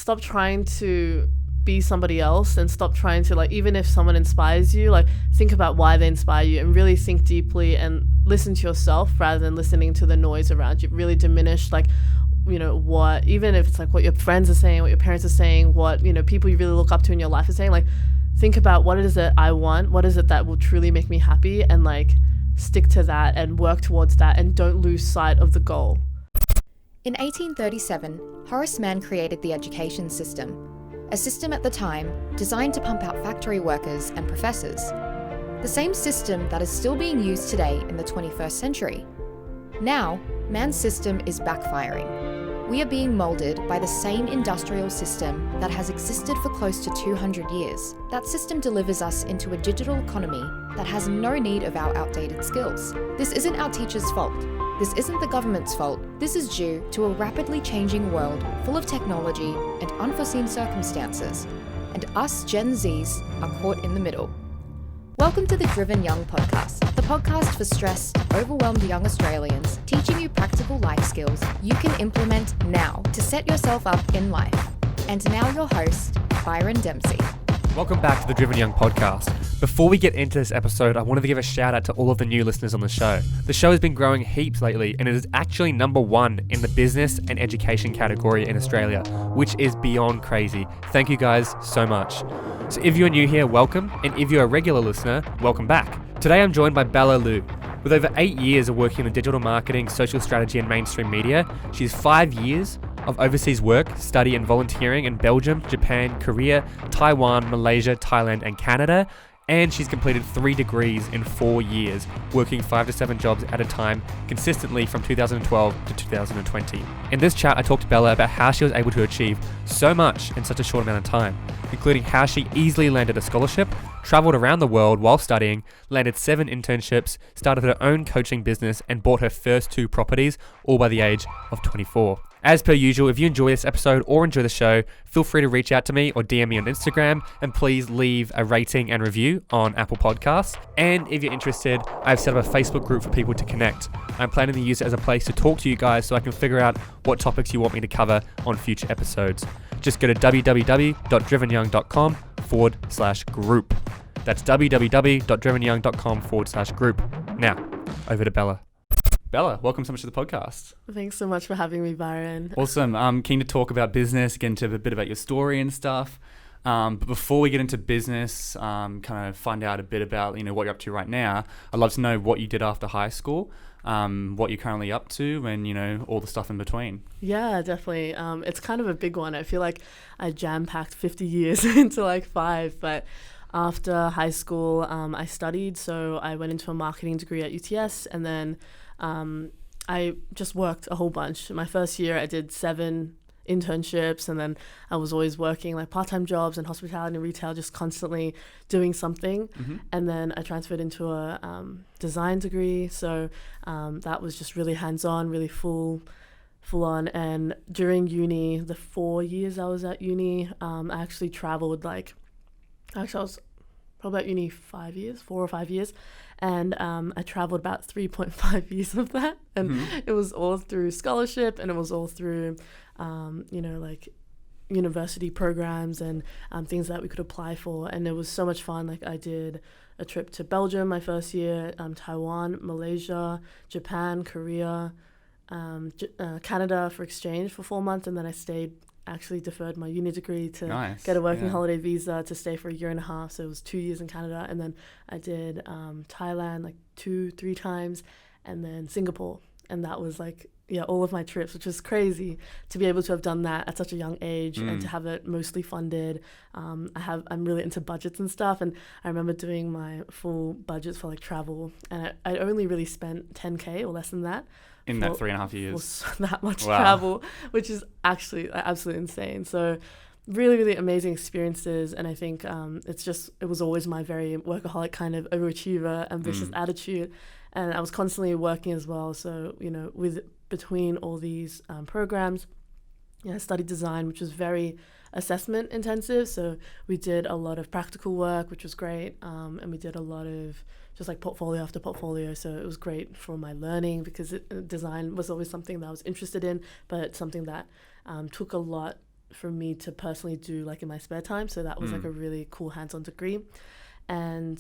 stop trying to be somebody else and stop trying to, like, even if someone inspires you, like, think about why they inspire you and really think deeply and listen to yourself rather than listening to the noise around you. Really diminish, like, you know, what, even if it's like what your friends are saying, what your parents are saying, what, you know, people you really look up to in your life are saying, like, think about what is it I want, what is it that will truly make me happy, and like stick to that and work towards that and don't lose sight of the goal. In 1837, Horace Mann created the education system, a system at the time designed to pump out factory workers and professors. The same system that is still being used today in the 21st century. Now, Mann's system is backfiring. We are being moulded by the same industrial system that has existed for close to 200 years. That system delivers us into a digital economy that has no need of our outdated skills. This isn't our teachers' fault. This isn't the government's fault. This is due to a rapidly changing world full of technology and unforeseen circumstances. And us Gen Zs are caught in the middle. Welcome to the Driven Young Podcast, the podcast for stressed, overwhelmed young Australians, teaching you practical life skills you can implement now to set yourself up in life. And now your host, Byron Dempsey. Welcome back to the Driven Young Podcast. Before we get into this episode, I wanted to give a shout out to all of the new listeners on the show. The show has been growing heaps lately, and it is actually #1 in the business and education category in Australia, which is beyond crazy. Thank you guys so much. So if you're new here, welcome, and if you're a regular listener, welcome back. Today I'm joined by Bella Liu. With over 8 years of working in digital marketing, social strategy, and mainstream media, she's 5 years of overseas work, study, and volunteering in Belgium, Japan, Korea, Taiwan, Malaysia, Thailand, and Canada. And she's completed 3 degrees in 4 years, working 5 to 7 jobs at a time, consistently from 2012 to 2020. In this chat, I talked to Bella about how she was able to achieve so much in such a short amount of time, including how she easily landed a scholarship, traveled around the world while studying, landed 7 internships, started her own coaching business, and bought her first 2 properties, all by the age of 24. As per usual, if you enjoy this episode or enjoy the show, feel free to reach out to me or DM me on Instagram, and please leave a rating and review on Apple Podcasts. And if you're interested, I've set up a Facebook group for people to connect. I'm planning to use it as a place to talk to you guys so I can figure out what topics you want me to cover on future episodes. Just go to www.drivenyoung.com/group. That's www.drivenyoung.com/group. Now, over to Bella. Bella, welcome so much to the podcast. Thanks so much for having me, Byron. Awesome. I'm keen to talk about business, get into a bit about your story and stuff. But before we get into business, kind of find out a bit about, you know, what you're up to right now, I'd love to know what you did after high school, what you're currently up to, and, you know, all the stuff in between. Yeah, definitely. It's kind of a big one. I feel like I jam-packed 50 years into like 5, but after high school, I studied. So I went into a marketing degree at UTS, and then I just worked a whole bunch. My first year, I did 7 internships, and then I was always working like part-time jobs in hospitality and retail, just constantly doing something. Mm-hmm. And then I transferred into a design degree. So that was just really hands-on, really full on. And during uni, the 4 years I was at uni, I actually traveled I was probably at uni 5 years, 4 or 5 years. And I traveled about 3.5 years of that. And mm-hmm. It was all through scholarship, and it was all through, like university programs and things that we could apply for. And it was so much fun. Like, I did a trip to Belgium my first year, Taiwan, Malaysia, Japan, Korea, Canada for exchange for 4 months. And then I actually deferred my uni degree to get a working holiday visa to stay for a year and a half. So it was 2 years in Canada. And then I did Thailand like 2-3 times, and then Singapore. And that was all of my trips, which was crazy to be able to have done that at such a young age and to have it mostly funded. I'm really into budgets and stuff. And I remember doing my full budgets for like travel, and I only really spent 10K or less than that. In that 3.5 years. That much travel, which is actually absolutely insane. So really, really amazing experiences. And I think it was always my very workaholic kind of overachiever, ambitious attitude. And I was constantly working as well. So, you know, between all these programs, I studied design, which was very assessment intensive. So we did a lot of practical work, which was great. And we did a lot of just like portfolio after portfolio. So it was great for my learning, because design was always something that I was interested in, but something that took a lot for me to personally do like in my spare time. So that was like a really cool hands-on degree. And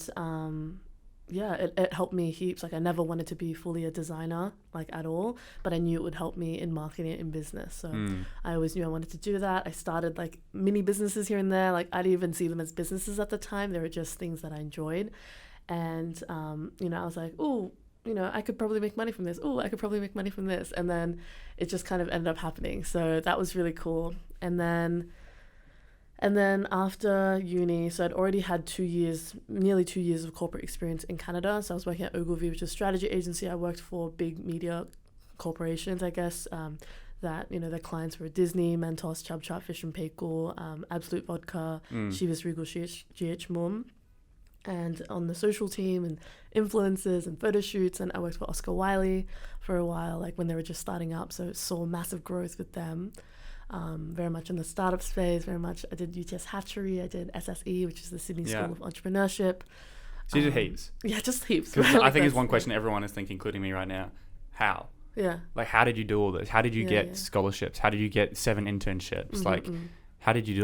it helped me heaps. Like I never wanted to be fully a designer like at all, but I knew it would help me in marketing and in business. So I always knew I wanted to do that. I started like mini businesses here and there. Like I didn't even see them as businesses at the time. They were just things that I enjoyed. And, I was like, oh, I could probably make money from this. Oh, I could probably make money from this. And then it just kind of ended up happening. So that was really cool. And then after uni, so I'd already had nearly 2 years of corporate experience in Canada. So I was working at Ogilvy, which is a strategy agency. I worked for big media corporations, I guess, that, their clients were Disney, Mentos, Chub Chat, Fish and Pickle, Absolute Vodka, Chivas Regal, GH Mum. And on the social team and influencers and photo shoots. And I worked for Oscar Wiley for a while, like when they were just starting up. So saw massive growth with them. Very much in the startup space, very much. I did UTS Hatchery, I did SSE, which is the Sydney School of Entrepreneurship. So you did heaps? Yeah, just heaps. Right? I think it's one question everyone is thinking, including me right now. How? Yeah. Like, how did you do all this? How did you get scholarships? How did you get 7 internships? How did you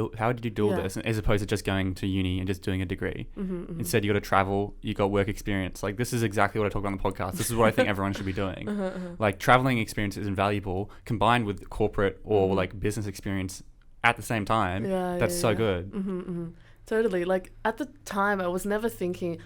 do all this, as opposed to just going to uni and just doing a degree? Instead, you got to travel, you got work experience. Like, this is exactly what I talk about on the podcast. This is what I think everyone should be doing. Like, traveling experience is invaluable, combined with corporate or like business experience at the same time. That's so good. Totally. Like, at the time, I was never thinking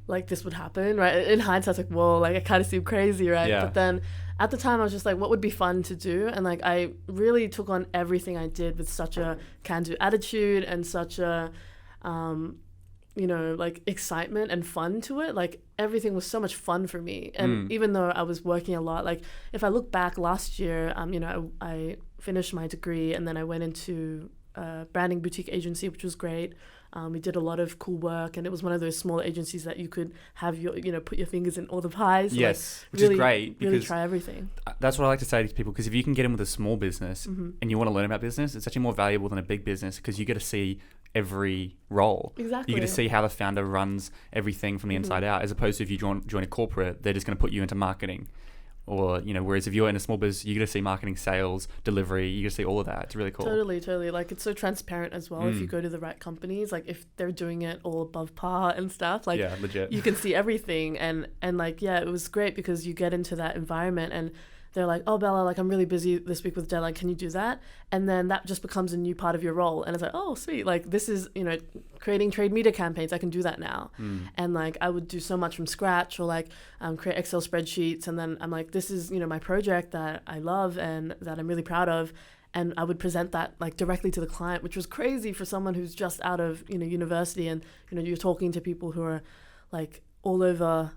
like this would happen, right? In hindsight, it's like, whoa, like it kind of seemed crazy, right? But then at the time I was just like, what would be fun to do? And like I really took on everything I did with such a can-do attitude and such a like excitement and fun to it. Like everything was so much fun for me. And even though I was working a lot, like if I look back last year, I finished my degree and then I went into a branding boutique agency, which was great. We did a lot of cool work, and it was one of those small agencies that you could have your, put your fingers in all the pies. Yes, like, which really, is great. Really try everything. That's what I like to say to people, because if you can get in with a small business and you want to learn about business, it's actually more valuable than a big business, because you get to see every role. Exactly. You get to see how the founder runs everything from the inside out, as opposed to if you join a corporate, they're just going to put you into marketing. Or, whereas if you're in a small business, you get to see marketing, sales, delivery, you get to see all of that. It's really cool. Totally. Like, it's so transparent as well if you go to the right companies. Like, if they're doing it all above par and stuff, like, legit. You can see everything. And like, it was great because you get into that environment and they're like, oh, Bella, like, I'm really busy this week with deadline. Can you do that? And then that just becomes a new part of your role. And it's like, oh, sweet. Like, this is, creating trade media campaigns. I can do that now. And, like, I would do so much from scratch or, like, create Excel spreadsheets. And then I'm like, this is, my project that I love and that I'm really proud of. And I would present that, like, directly to the client, which was crazy for someone who's just out of, university. And, you're talking to people who are, like, all over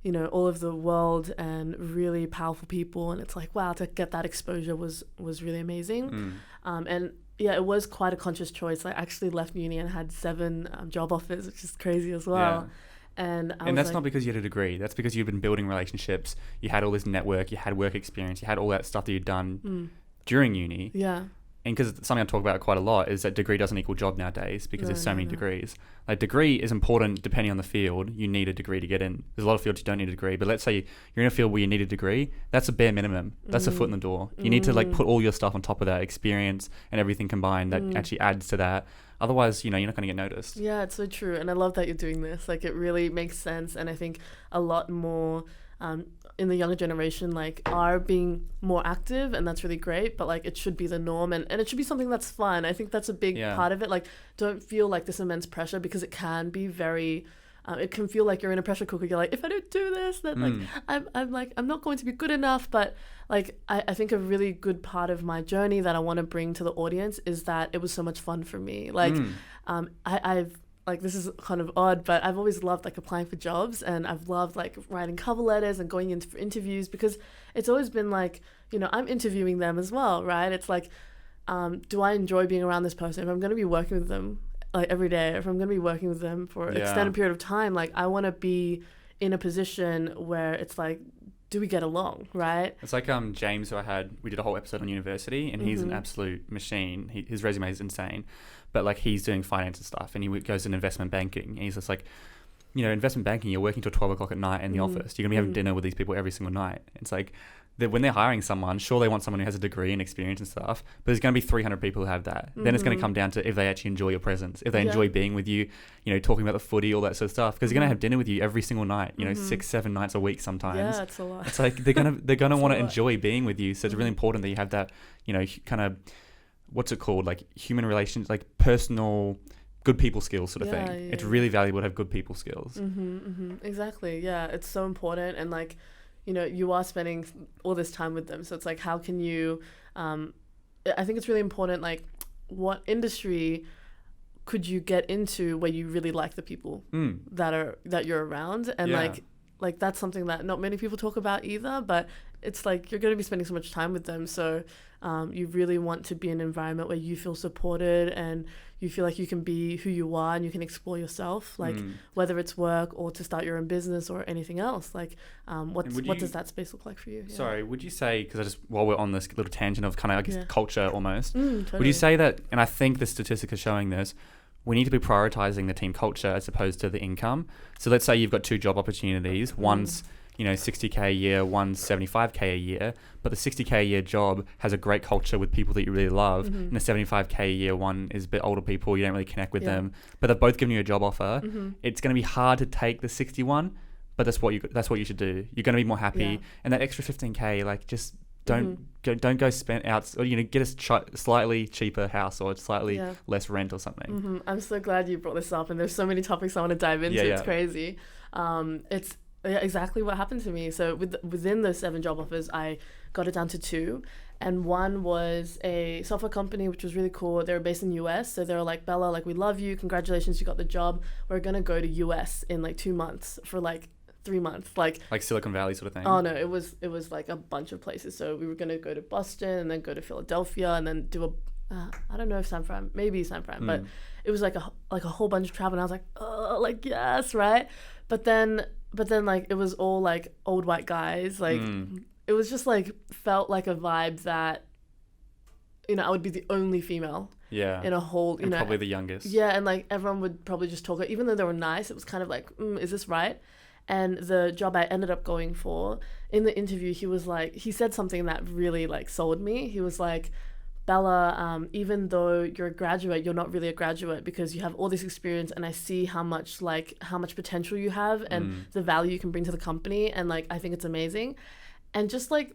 the world and really powerful people. And it's like, wow, to get that exposure was really amazing. And it was quite a conscious choice. I actually left uni and had 7 job offers, which is crazy as well. And that's not because you had a degree. That's because you've been building relationships. You had all this network. You had work experience. You had all that stuff that you'd done during uni. Yeah. And because something I talk about quite a lot is that degree doesn't equal job nowadays, because there's so many degrees. Like, degree is important depending on the field. You need a degree to get in. There's a lot of fields you don't need a degree, but let's say you're in a field where you need a degree. That's a bare minimum. That's a foot in the door. You need to, like, put all your stuff on top of that, experience and everything combined that actually adds to that. Otherwise, you're not going to get noticed. Yeah, it's so true. And I love that you're doing this. Like, it really makes sense. And I think a lot more in the younger generation, like, are being more active, and that's really great, but, like, it should be the norm, and it should be something that's fun. I think that's a big part of it. Like, don't feel like this immense pressure, because it can be very it can feel like you're in a pressure cooker. You're like, if I don't do this, then I'm not going to be good enough. But, like, I think a really good part of my journey that I want to bring to the audience is that it was so much fun for me. Like, I've like, this is kind of odd, but I've always loved, like, applying for jobs, and I've loved, like, writing cover letters and going in for interviews, because it's always been like, I'm interviewing them as well, right? It's like, do I enjoy being around this person? If I'm going to be working with them, like, every day, if I'm going to be working with them for an extended period of time, like, I want to be in a position where it's like, do we get along, right? It's like James, who we did a whole episode on university, and he's an absolute machine. His resume is insane, but, like, he's doing finance and stuff, and he goes in investment banking, and he's just like, investment banking, you're working till 12 o'clock at night in the office. You're going to be having dinner with these people every single night. It's like, when they're hiring someone, sure, they want someone who has a degree and experience and stuff, but there's going to be 300 people who have that. Then it's going to come down to if they actually enjoy your presence, if they enjoy being with you, talking about the footy, all that sort of stuff, because they're going to have dinner with you every single night, 6-7 nights a week sometimes. Yeah, it's a lot. It's like they're gonna want to enjoy being with you. So it's really important that you have that, kind of, what's it called, like human relations, like personal good people skills sort of thing. Yeah. It's really valuable to have good people skills. Exactly. Yeah, it's so important. And like, you are spending all this time with them. So it's like, how can you, I think it's really important, like, what industry could you get into where you really like the people that you're around? And like that's something that not many people talk about either, but it's like you're going to be spending so much time with them. So you really want to be in an environment where you feel supported and you feel like you can be who you are and you can explore yourself, like whether it's work or to start your own business or anything else. Like what does that space look like for you? Sorry, would you say, because while we're on this little tangent of kind of, I guess, culture almost, Totally. would you say that, and I think the statistics are showing this, we need to be prioritizing the team culture as opposed to the income. So let's say you've got 2 job opportunities. One's 60K a year, one's 75K a year, but the 60K a year job has a great culture with people that you really love, and the 75K a year one is a bit older people, you don't really connect with them, but they've both given you a job offer. It's going to be hard to take the 61, but that's what you should do. You're going to be more happy, and that extra 15K, like, just don't go spend out, or get a slightly cheaper house or slightly less rent or something. I'm so glad you brought this up, and there's so many topics I want to dive into. It's crazy. It's exactly what happened to me. So within those 7 job offers, I got it down to 2, and one was a software company, which was really cool. They were based in the US, so they were like, Bella, like, we love you, congratulations, you got the job, we're gonna go to US in like 2 months for like 3 months, like Silicon Valley sort of thing. Oh no, it was like a bunch of places. So we were gonna go to Boston and then go to Philadelphia and then do I don't know if San Fran, but it was like a whole bunch of travel, and I was like, oh, like, yes, right. But then like it was all like old white guys, like it was just like felt like a vibe that I would be the only female in a whole, and probably the youngest. Yeah, and like everyone would probably just talk, even though they were nice, it was kind of like, is this right? And the job I ended up going for, in the interview, he said something that really like sold me. He was like, Bella, even though you're a graduate, you're not really a graduate because you have all this experience, and I see how much potential you have and the value you can bring to the company, and like I think it's amazing. And just like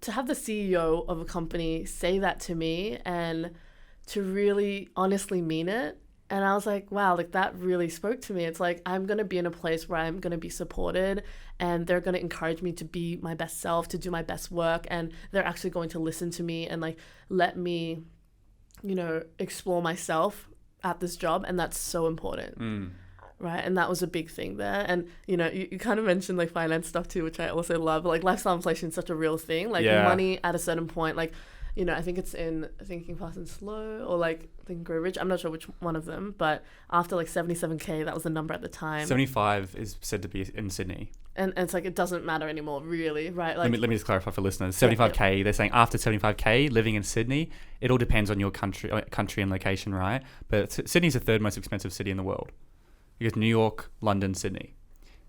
to have the CEO of a company say that to me and to really honestly mean it, and I was like, wow, like that really spoke to me. It's like I'm going to be in a place where I'm going to be supported, and they're going to encourage me to be my best self, to do my best work, and they're actually going to listen to me and like let me, explore myself at this job. And that's so important. Right. And that was a big thing there. And, you kind of mentioned like finance stuff too, which I also love. But like lifestyle inflation is such a real thing. Like money at a certain point, like, I think it's in Thinking Fast and Slow or like Think and Grow Rich. I'm not sure which one of them, but after like 77K, that was the number at the time. 75 is said to be in Sydney. And it's like, it doesn't matter anymore, really, right? Like, let me just clarify for listeners. 75K, they're saying after 75K, living in Sydney, it all depends on your country and location, right? But Sydney's the 3rd most expensive city in the world. You go New York, London, Sydney.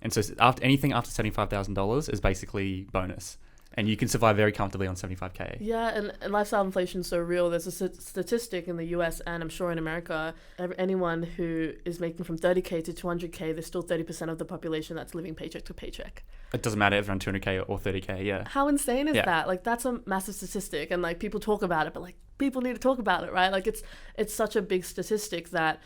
And so anything after $75,000 is basically bonus. And you can survive very comfortably on 75K. Yeah, and lifestyle inflation is so real. There's a statistic in the US, and I'm sure in America, anyone who is making from 30K to 200K, there's still 30% of the population that's living paycheck to paycheck. It doesn't matter if you're on 200K or 30K, yeah. How insane is that? Like, that's a massive statistic, and like people talk about it, but like people need to talk about it, right? Like it's such a big statistic that,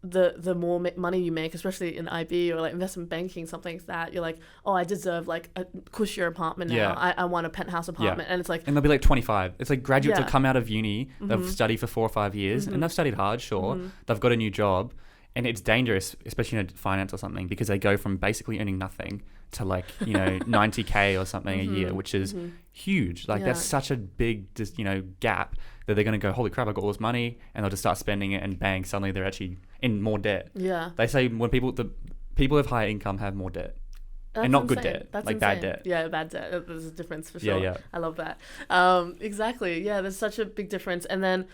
the more money you make, especially in IB or like investment banking, something like that, you're like, oh, I deserve like a cushier apartment now. I want a penthouse apartment. And it's like, and they'll be like 25. It's like graduates will come out of uni, they've studied for 4 or 5 years, and they've studied hard, sure. They've got a new job, and it's dangerous, especially in finance or something, because they go from basically earning nothing to like 90K or something a year, which is huge. Like that's such a big gap that they're going to go, holy crap, I got all this money, and they'll just start spending it, and bang, suddenly they're actually in more debt. They say when people with higher income have more debt. That's and not insane. Good debt, That's like insane. bad debt. Yeah, bad debt. There's a difference for sure. Yeah. I love that. Exactly. Yeah, there's such a big difference. And then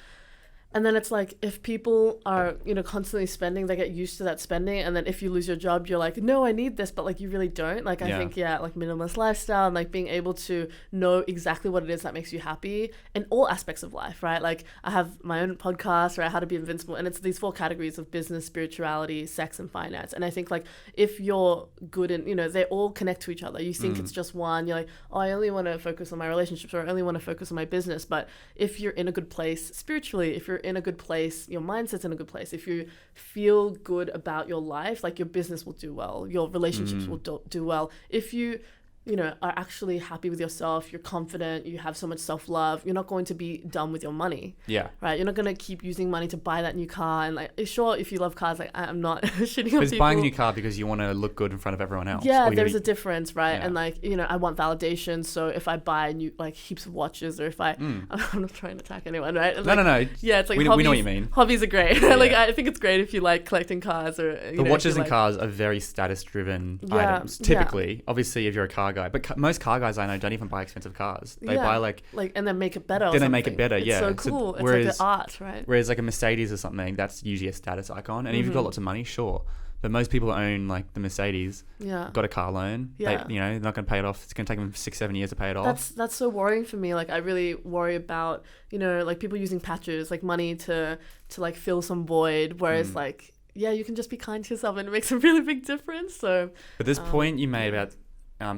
And then it's like, if people are, constantly spending, they get used to that spending. And then if you lose your job, you're like, no, I need this, but like you really don't. Like, I think, like minimalist lifestyle and like being able to know exactly what it is that makes you happy in all aspects of life, right? Like, I have my own podcast, right? How to be invincible. And it's these 4 categories of business, spirituality, sex, and finance. And I think like, if you're good in, they all connect to each other. You think it's just one, you're like, oh, I only want to focus on my relationships, or I only want to focus on my business. But if you're in a good place spiritually, if you're in a good place, your mindset's in a good place, if you feel good about your life, like your business will do well, your relationships will do well. If you are actually happy with yourself, you're confident, you have so much self-love, you're not going to be done with your money. Yeah. Right? You're not going to keep using money to buy that new car. And like, sure, if you love cars, like I'm not shitting on people. It's buying a new car because you want to look good in front of everyone else. Yeah, there's a difference, right? Yeah. And like, I want validation. So if I buy new, like heaps of watches, or if I'm not trying to attack anyone, right? Like, no. Yeah, it's like we know what you mean. Hobbies are great. Yeah. Like, I think it's great if you like collecting cars, or but watches and cars are very status-driven items. Typically, obviously, if you're a car guy, but most car guys I know don't even buy expensive cars. They buy like and then make it better. Then they make it better. It's yeah, so cool. It's like an art, right? Whereas like a Mercedes or something, that's usually a status icon. And if you've got lots of money, sure. But most people own like the Mercedes. Yeah. Got a car loan. Yeah. They're not going to pay it off. It's going to take them 6-7 years to pay it off. That's so worrying for me. Like, I really worry about like people using patches, like money to like fill some void. Whereas like, you can just be kind to yourself and it makes a really big difference. So. But this point you made about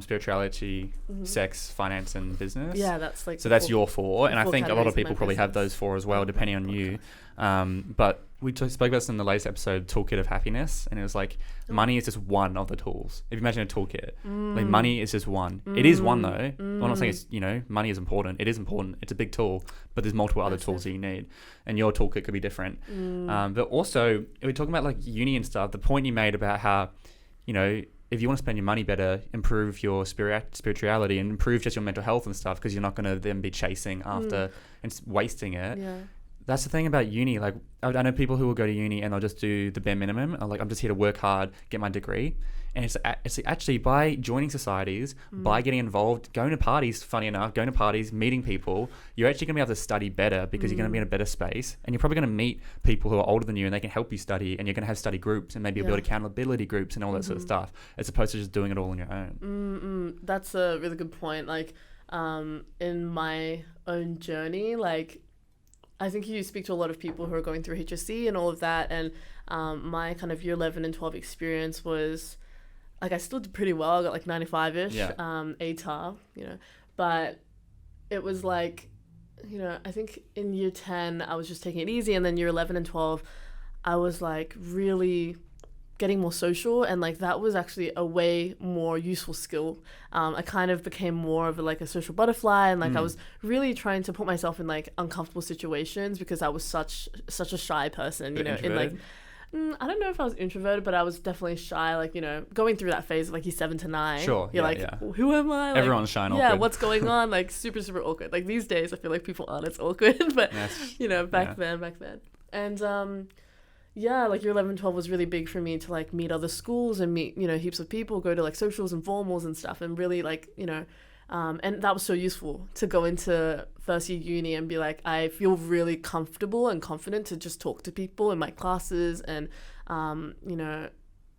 spirituality, sex, finance, and business. Yeah, that's like. So that's your 4, and I think a lot of people probably have those 4 as well, depending on you. But we spoke about this in the latest episode, Toolkit of Happiness, and it was like money is just one of the tools. If you imagine a toolkit, like money is just one. It is one though. I'm not saying it's money is important. It is important. It's a big tool, but there's multiple other tools that you need, and your toolkit could be different. But also, we're talking about like uni and stuff. The point you made about how, if you want to spend your money better, improve your spirituality and improve just your mental health and stuff, because you're not going to then be chasing after and wasting it. Yeah. That's the thing about uni. Like, I know people who will go to uni and they'll just do the bare minimum. Like, I'm just here to work hard, get my degree. And it's actually by joining societies, by getting involved, going to parties, funny enough, meeting people, you're actually going to be able to study better, because you're going to be in a better space, and you're probably going to meet people who are older than you and they can help you study, and you're going to have study groups, and maybe you'll build accountability groups and all that sort of stuff, as opposed to just doing it all on your own. That's a really good point. Like, in my own journey, like, I think you speak to a lot of people who are going through HSC and all of that, and my kind of year 11 and 12 experience was, like, I still did pretty well. I got like 95-ish, ATAR, but it was like, I think in year 10, I was just taking it easy. And then year 11 and 12, I was like really getting more social. And like, that was actually a way more useful skill. I kind of became more of a social butterfly. And like, I was really trying to put myself in like uncomfortable situations, because I was such a shy person, in like, I don't know if I was introverted, but I was definitely shy, like, going through that phase of like year 7 to 9. Sure. You're who am I? Like, everyone's shy and awkward. Yeah, what's going on? Like, super, super awkward. Like, these days, I feel like people aren't as awkward, but, back then. And, like year 11, 12 was really big for me to like meet other schools and meet, heaps of people, go to like socials and formals and stuff, and really like, and that was so useful to go into first year uni and be like, I feel really comfortable and confident to just talk to people in my classes, and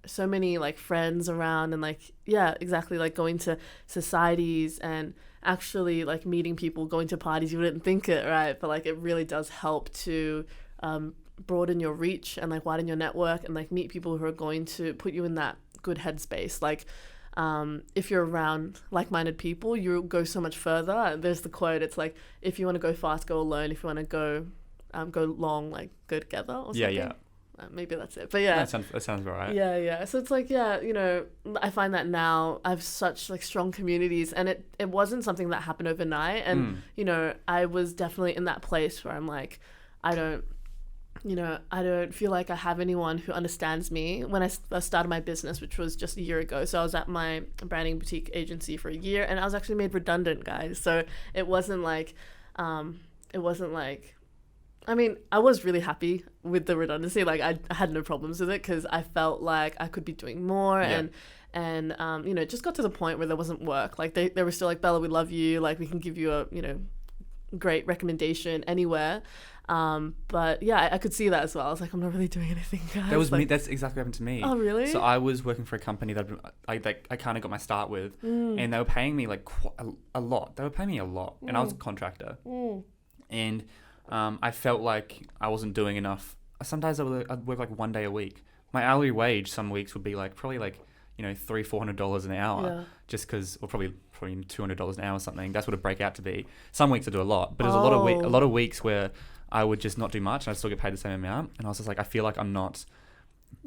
so many like friends around, and like, yeah, exactly, like going to societies and actually like meeting people, going to parties. You wouldn't think it, right? But like, it really does help to broaden your reach and like widen your network, and like meet people who are going to put you in that good headspace. Like, if you're around like-minded people, you'll go so much further. There's the quote, it's like, if you want to go fast, go alone. If you want to go long, like, go together or something. Yeah. Maybe that's it. But yeah. That sounds right. Yeah. So it's like, I find that now I have such like strong communities, and it wasn't something that happened overnight. And, I was definitely in that place where I'm like, I don't feel like I have anyone who understands me. When I started my business, which was just a year ago, so I was at my branding boutique agency for a year, and I was actually made redundant, guys. So it wasn't like, I mean, I was really happy with the redundancy. Like, I had no problems with it, because I felt like I could be doing more. And it just got to the point where there wasn't work. Like, they were still like, Bella, we love you. Like, we can give you a, great recommendation anywhere. But yeah, I could see that as well. I was like, I'm not really doing anything, guys. That was like, me. That's exactly what happened to me. Oh, really? So I was working for a company that I kind of got my start with, and they were paying me like a lot. They were paying me a lot, and I was a contractor. And I felt like I wasn't doing enough. Sometimes I'd work like 1 day a week. My hourly wage some weeks would be like probably like, you know, $300-$400 an hour, just because, or probably $200 an hour or something. That's what it'd break out to be. Some weeks I do a lot, but there's a lot of weeks where I would just not do much and I'd still get paid the same amount. And I was just like, I feel like I'm not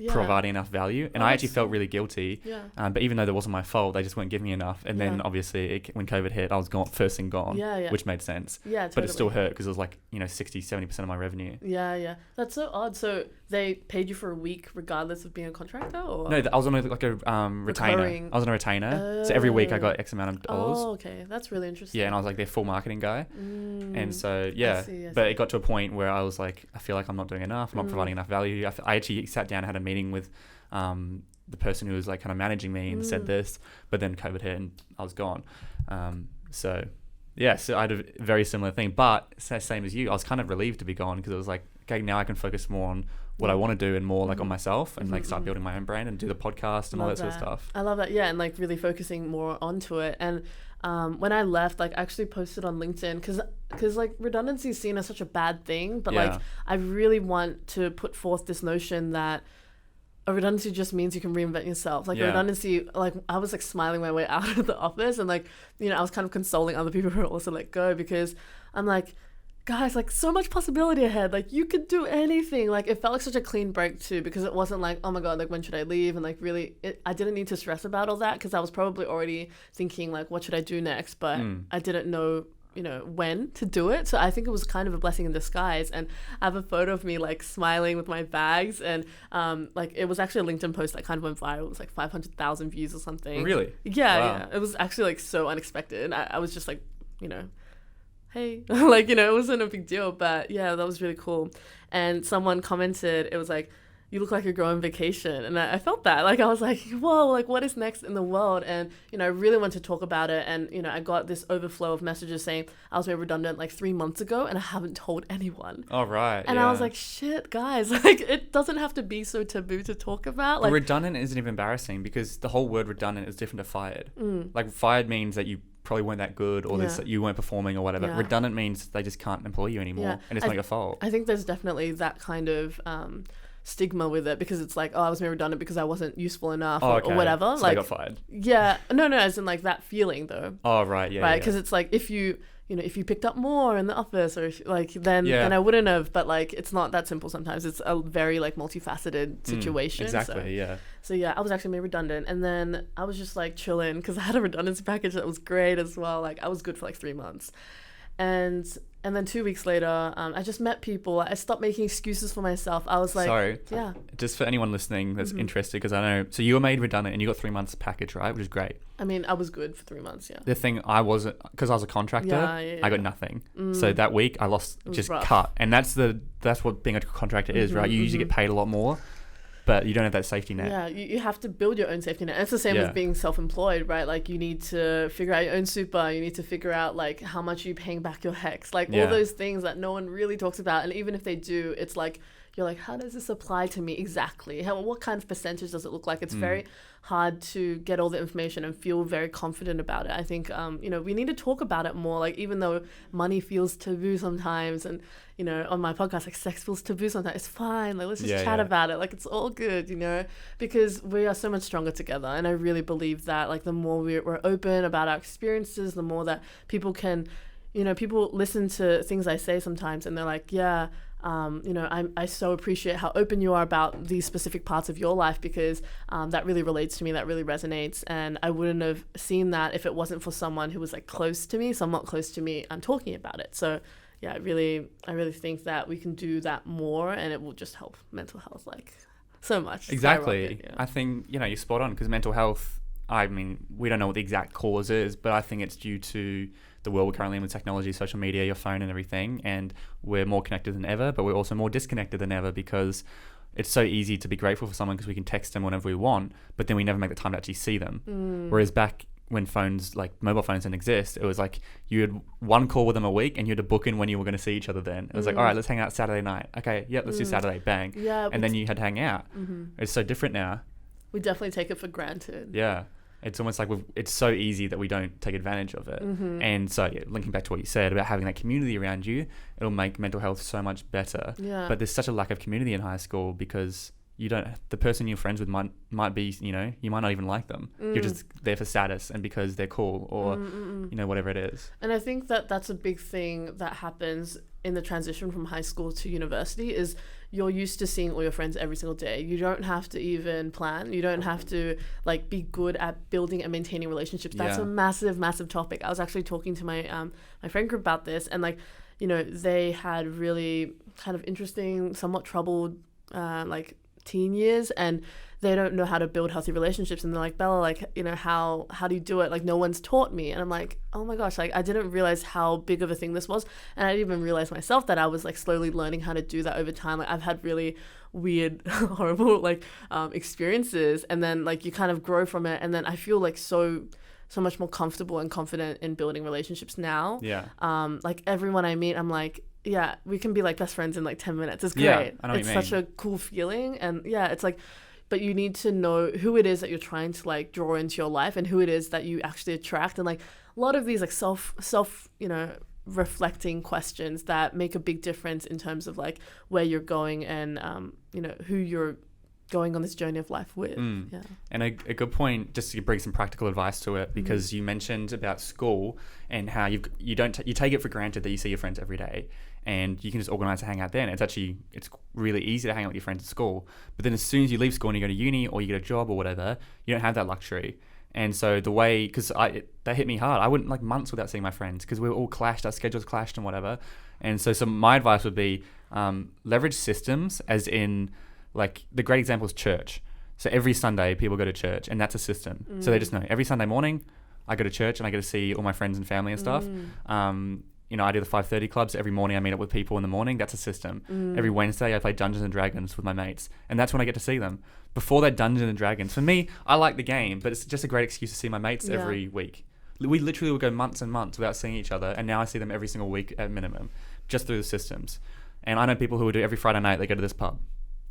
providing enough value, and I actually felt really guilty. But even though that wasn't my fault, they just weren't giving me enough. And then obviously when COVID hit, I was gone, first thing gone, which made sense. Totally. But it still hurt because it was like, you know, 60-70% of my revenue. That's so odd. So they paid you for a week regardless of being a contractor, or? No, I was on a retainer. Recurring. I was on a retainer, so every week I got X amount of dollars. Oh, okay, that's really interesting. Yeah, and I was like their full marketing guy, and so I see. But it got to a point where I was like, I feel like I'm not doing enough. I'm not providing enough value. I actually sat down and had a meeting with the person who was like kind of managing me and said this, but then COVID hit and I was gone. So I had a very similar thing, but same as you, I was kind of relieved to be gone, because it was like, okay, now I can focus more on what I want to do and more like on myself, and like start building my own brand and do the podcast and all that sort of stuff. I love that. Yeah, and like really focusing more onto it. And when I left, like I actually posted on LinkedIn because like redundancy is seen as such a bad thing, but like I really want to put forth this notion that a redundancy just means you can reinvent yourself. Like a redundancy, like I was like smiling my way out of the office, and like, you know, I was kind of consoling other people who were also let go, because I'm like, guys, like so much possibility ahead. Like you could do anything. Like it felt like such a clean break too, because it wasn't like, oh my God, like when should I leave? And like really, I didn't need to stress about all that, because I was probably already thinking like, what should I do next? But I didn't know, you know, when to do it. So I think it was kind of a blessing in disguise. And I have a photo of me like smiling with my bags, and like it was actually a LinkedIn post that kind of went viral. It was like 500,000 views or something. Really? Yeah. It was actually like so unexpected. I was just like, you know, hey, like, you know, it wasn't a big deal, but yeah, that was really cool. And someone commented, it was like, you look like you're going on vacation. And I felt that, like, I was like, whoa, like what is next in the world? And, you know, I really wanted to talk about it. And, you know, I got this overflow of messages saying I was made redundant like 3 months ago and I haven't told anyone. Oh, right. And I was like, shit, guys, like it doesn't have to be so taboo to talk about. Like, redundant isn't even embarrassing, because the whole word redundant is different to fired. Like fired means that you probably weren't that good, or that you weren't performing or whatever. Redundant means they just can't employ you anymore, and it's not your fault. I think there's definitely that kind of stigma with it, because it's like, oh, I was made redundant because I wasn't useful enough, or whatever. So like, I got fired. Yeah, no, as in like that feeling though. Oh, right, yeah, right, because it's like if you know, if you picked up more in the office, or if, like then I wouldn't have. But like it's not that simple sometimes. It's a very like multifaceted situation. Exactly. So yeah, I was actually made redundant, and then I was just like chilling because I had a redundancy package that was great as well. Like I was good for like 3 months, and then 2 weeks later, I just met people. I stopped making excuses for myself. I was like, sorry, just for anyone listening that's interested, because I know, so you were made redundant and you got 3 months package, right? Which is great. I mean, I was good for 3 months, yeah. The thing, I wasn't, because I was a contractor, I got nothing. So that week I lost, just rough. Cut. And that's what being a contractor is, right? You usually get paid a lot more, but you don't have that safety net. Yeah, you have to build your own safety net. And it's the same with being self-employed, right? Like you need to figure out your own super. You need to figure out like how much you're paying back your HECS. Like all those things that no one really talks about. And even if they do, it's like, you're like, how does this apply to me exactly? What kind of percentage does it look like? It's very hard to get all the information and feel very confident about it. I think, you know, we need to talk about it more. Like, even though money feels taboo sometimes, and, you know, on my podcast, like sex feels taboo sometimes, it's fine. Like, let's just chat about it. Like, it's all good, you know, because we are so much stronger together. And I really believe that, like, the more we're open about our experiences, the more that people can, you know, people listen to things I say sometimes and they're like, yeah, you know, I so appreciate how open you are about these specific parts of your life, because that really relates to me, that really resonates, and I wouldn't have seen that if it wasn't for someone who was like close to me, somewhat close to me, and talking about it. So yeah, I really think that we can do that more, and it will just help mental health like so much. Exactly. I think, you know, you're spot on, because mental health, I mean, we don't know what the exact cause is, but I think it's due to the world we're currently in with technology, social media, your phone and everything, and we're more connected than ever, but we're also more disconnected than ever, because it's so easy to be grateful for someone because we can text them whenever we want, but then we never make the time to actually see them. Whereas back when phones, like mobile phones didn't exist, it was like you had one call with them a week and you had to book in when you were going to see each other then. It was like, all right, let's hang out Saturday night. Okay, yep, let's do Saturday, bang. Yeah. And then you had to hang out. It's so different now. We definitely take it for granted. Yeah. It's almost like it's so easy that we don't take advantage of it. And so, yeah, linking back to what you said about having that community around you, it'll make mental health so much better. Yeah. But there's such a lack of community in high school because the person you're friends with might be, you might not even like them. You're just there for status and because they're cool or, whatever it is. And I think that that's a big thing that happens in the transition from high school to university is you're used to seeing all your friends every single day. You don't have to even plan. You don't have to like be good at building and maintaining relationships. That's a massive, massive topic. I was actually talking to my my friend group about this, and like, they had really kind of interesting, somewhat troubled like teen years, and they don't know how to build healthy relationships, and they're like, Bella, like, how do you do it? Like, no one's taught me. And I'm like, oh my gosh, like I didn't realize how big of a thing this was, and I didn't even realize myself that I was like slowly learning how to do that over time. Like I've had really weird horrible like experiences, and then like you kind of grow from it, and then I feel like so much more comfortable and confident in building relationships now. Like everyone I meet, I'm like, yeah, we can be like best friends in like 10 minutes. It's great. I know what you mean. It's such a cool feeling. And yeah, it's like, but you need to know who it is that you're trying to like draw into your life and who it is that you actually attract. And like a lot of these like self reflecting questions that make a big difference in terms of like where you're going and who you're going on this journey of life with. Yeah. And a good point, just to bring some practical advice to it, because you mentioned about school and how you take it for granted that you see your friends every day and you can just organize to hang out then. It's really easy to hang out with your friends at school, but then as soon as you leave school and you go to uni or you get a job or whatever, you don't have that luxury. And so that hit me hard. I went like months without seeing my friends because we were all clashed, our schedules clashed and whatever. And so my advice would be leverage systems, as in, like the great example is church. So every Sunday people go to church, and that's a system. So they just know every Sunday morning I go to church and I get to see all my friends and family and stuff. I do the 5:30 clubs. Every morning I meet up with people in the morning. That's a system. Every Wednesday I play Dungeons and Dragons with my mates, and that's when I get to see them. Before that, Dungeons and Dragons, for me, I like the game, but it's just a great excuse to see my mates every week. We literally would go months and months without seeing each other, and now I see them every single week at minimum, just through the systems. And I know people who would do every Friday night, they go to this pub.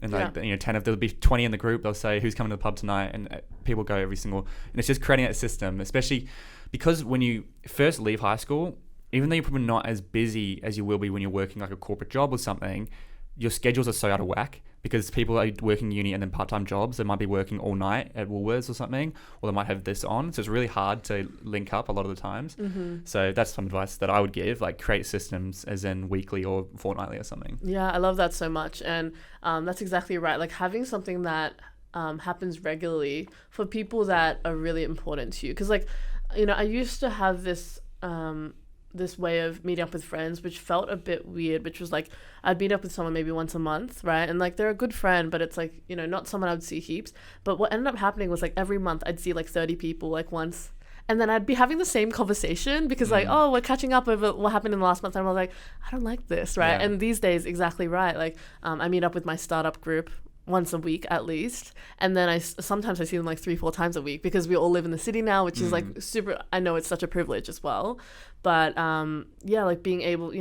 And like, 10 of there'll be 20 in the group. They'll say, who's coming to the pub tonight? And people go every single, and it's just creating that system, especially because when you first leave high school, even though you're probably not as busy as you will be when you're working like a corporate job or something, your schedules are so out of whack because people are working uni and then part-time jobs. They might be working all night at Woolworths or something, or they might have this on. So it's really hard to link up a lot of the times. So that's some advice that I would give, like create systems as in weekly or fortnightly or something. Yeah, I love that so much. And that's exactly right. Like having something that happens regularly for people that are really important to you. Because like, I used to have this way of meeting up with friends, which felt a bit weird, which was like I'd meet up with someone maybe once a month, right? And like they're a good friend, but it's like, not someone I would see heaps. But what ended up happening was like every month I'd see like 30 people like once, and then I'd be having the same conversation because like, oh, we're catching up over what happened in the last month, and I was like, I don't like this, right? And these days, exactly right, like I meet up with my startup group once a week at least, and then sometimes I see them like 3-4 times a week because we all live in the city now, which is like super, I know it's such a privilege as well, but like being able,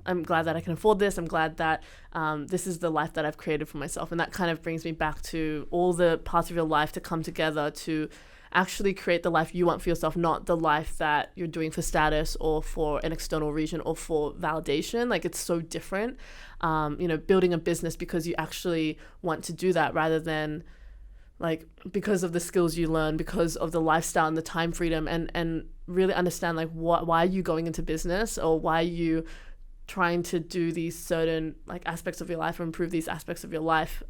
I'm glad that I can afford this. I'm glad that this is the life that I've created for myself, and that kind of brings me back to all the parts of your life to come together to actually create the life you want for yourself, not the life that you're doing for status or for an external region or for validation. Like it's so different. Building a business because you actually want to do that rather than like because of the skills you learn, because of the lifestyle and the time freedom, and really understand like why are you going into business, or why are you trying to do these certain like aspects of your life or improve these aspects of your life.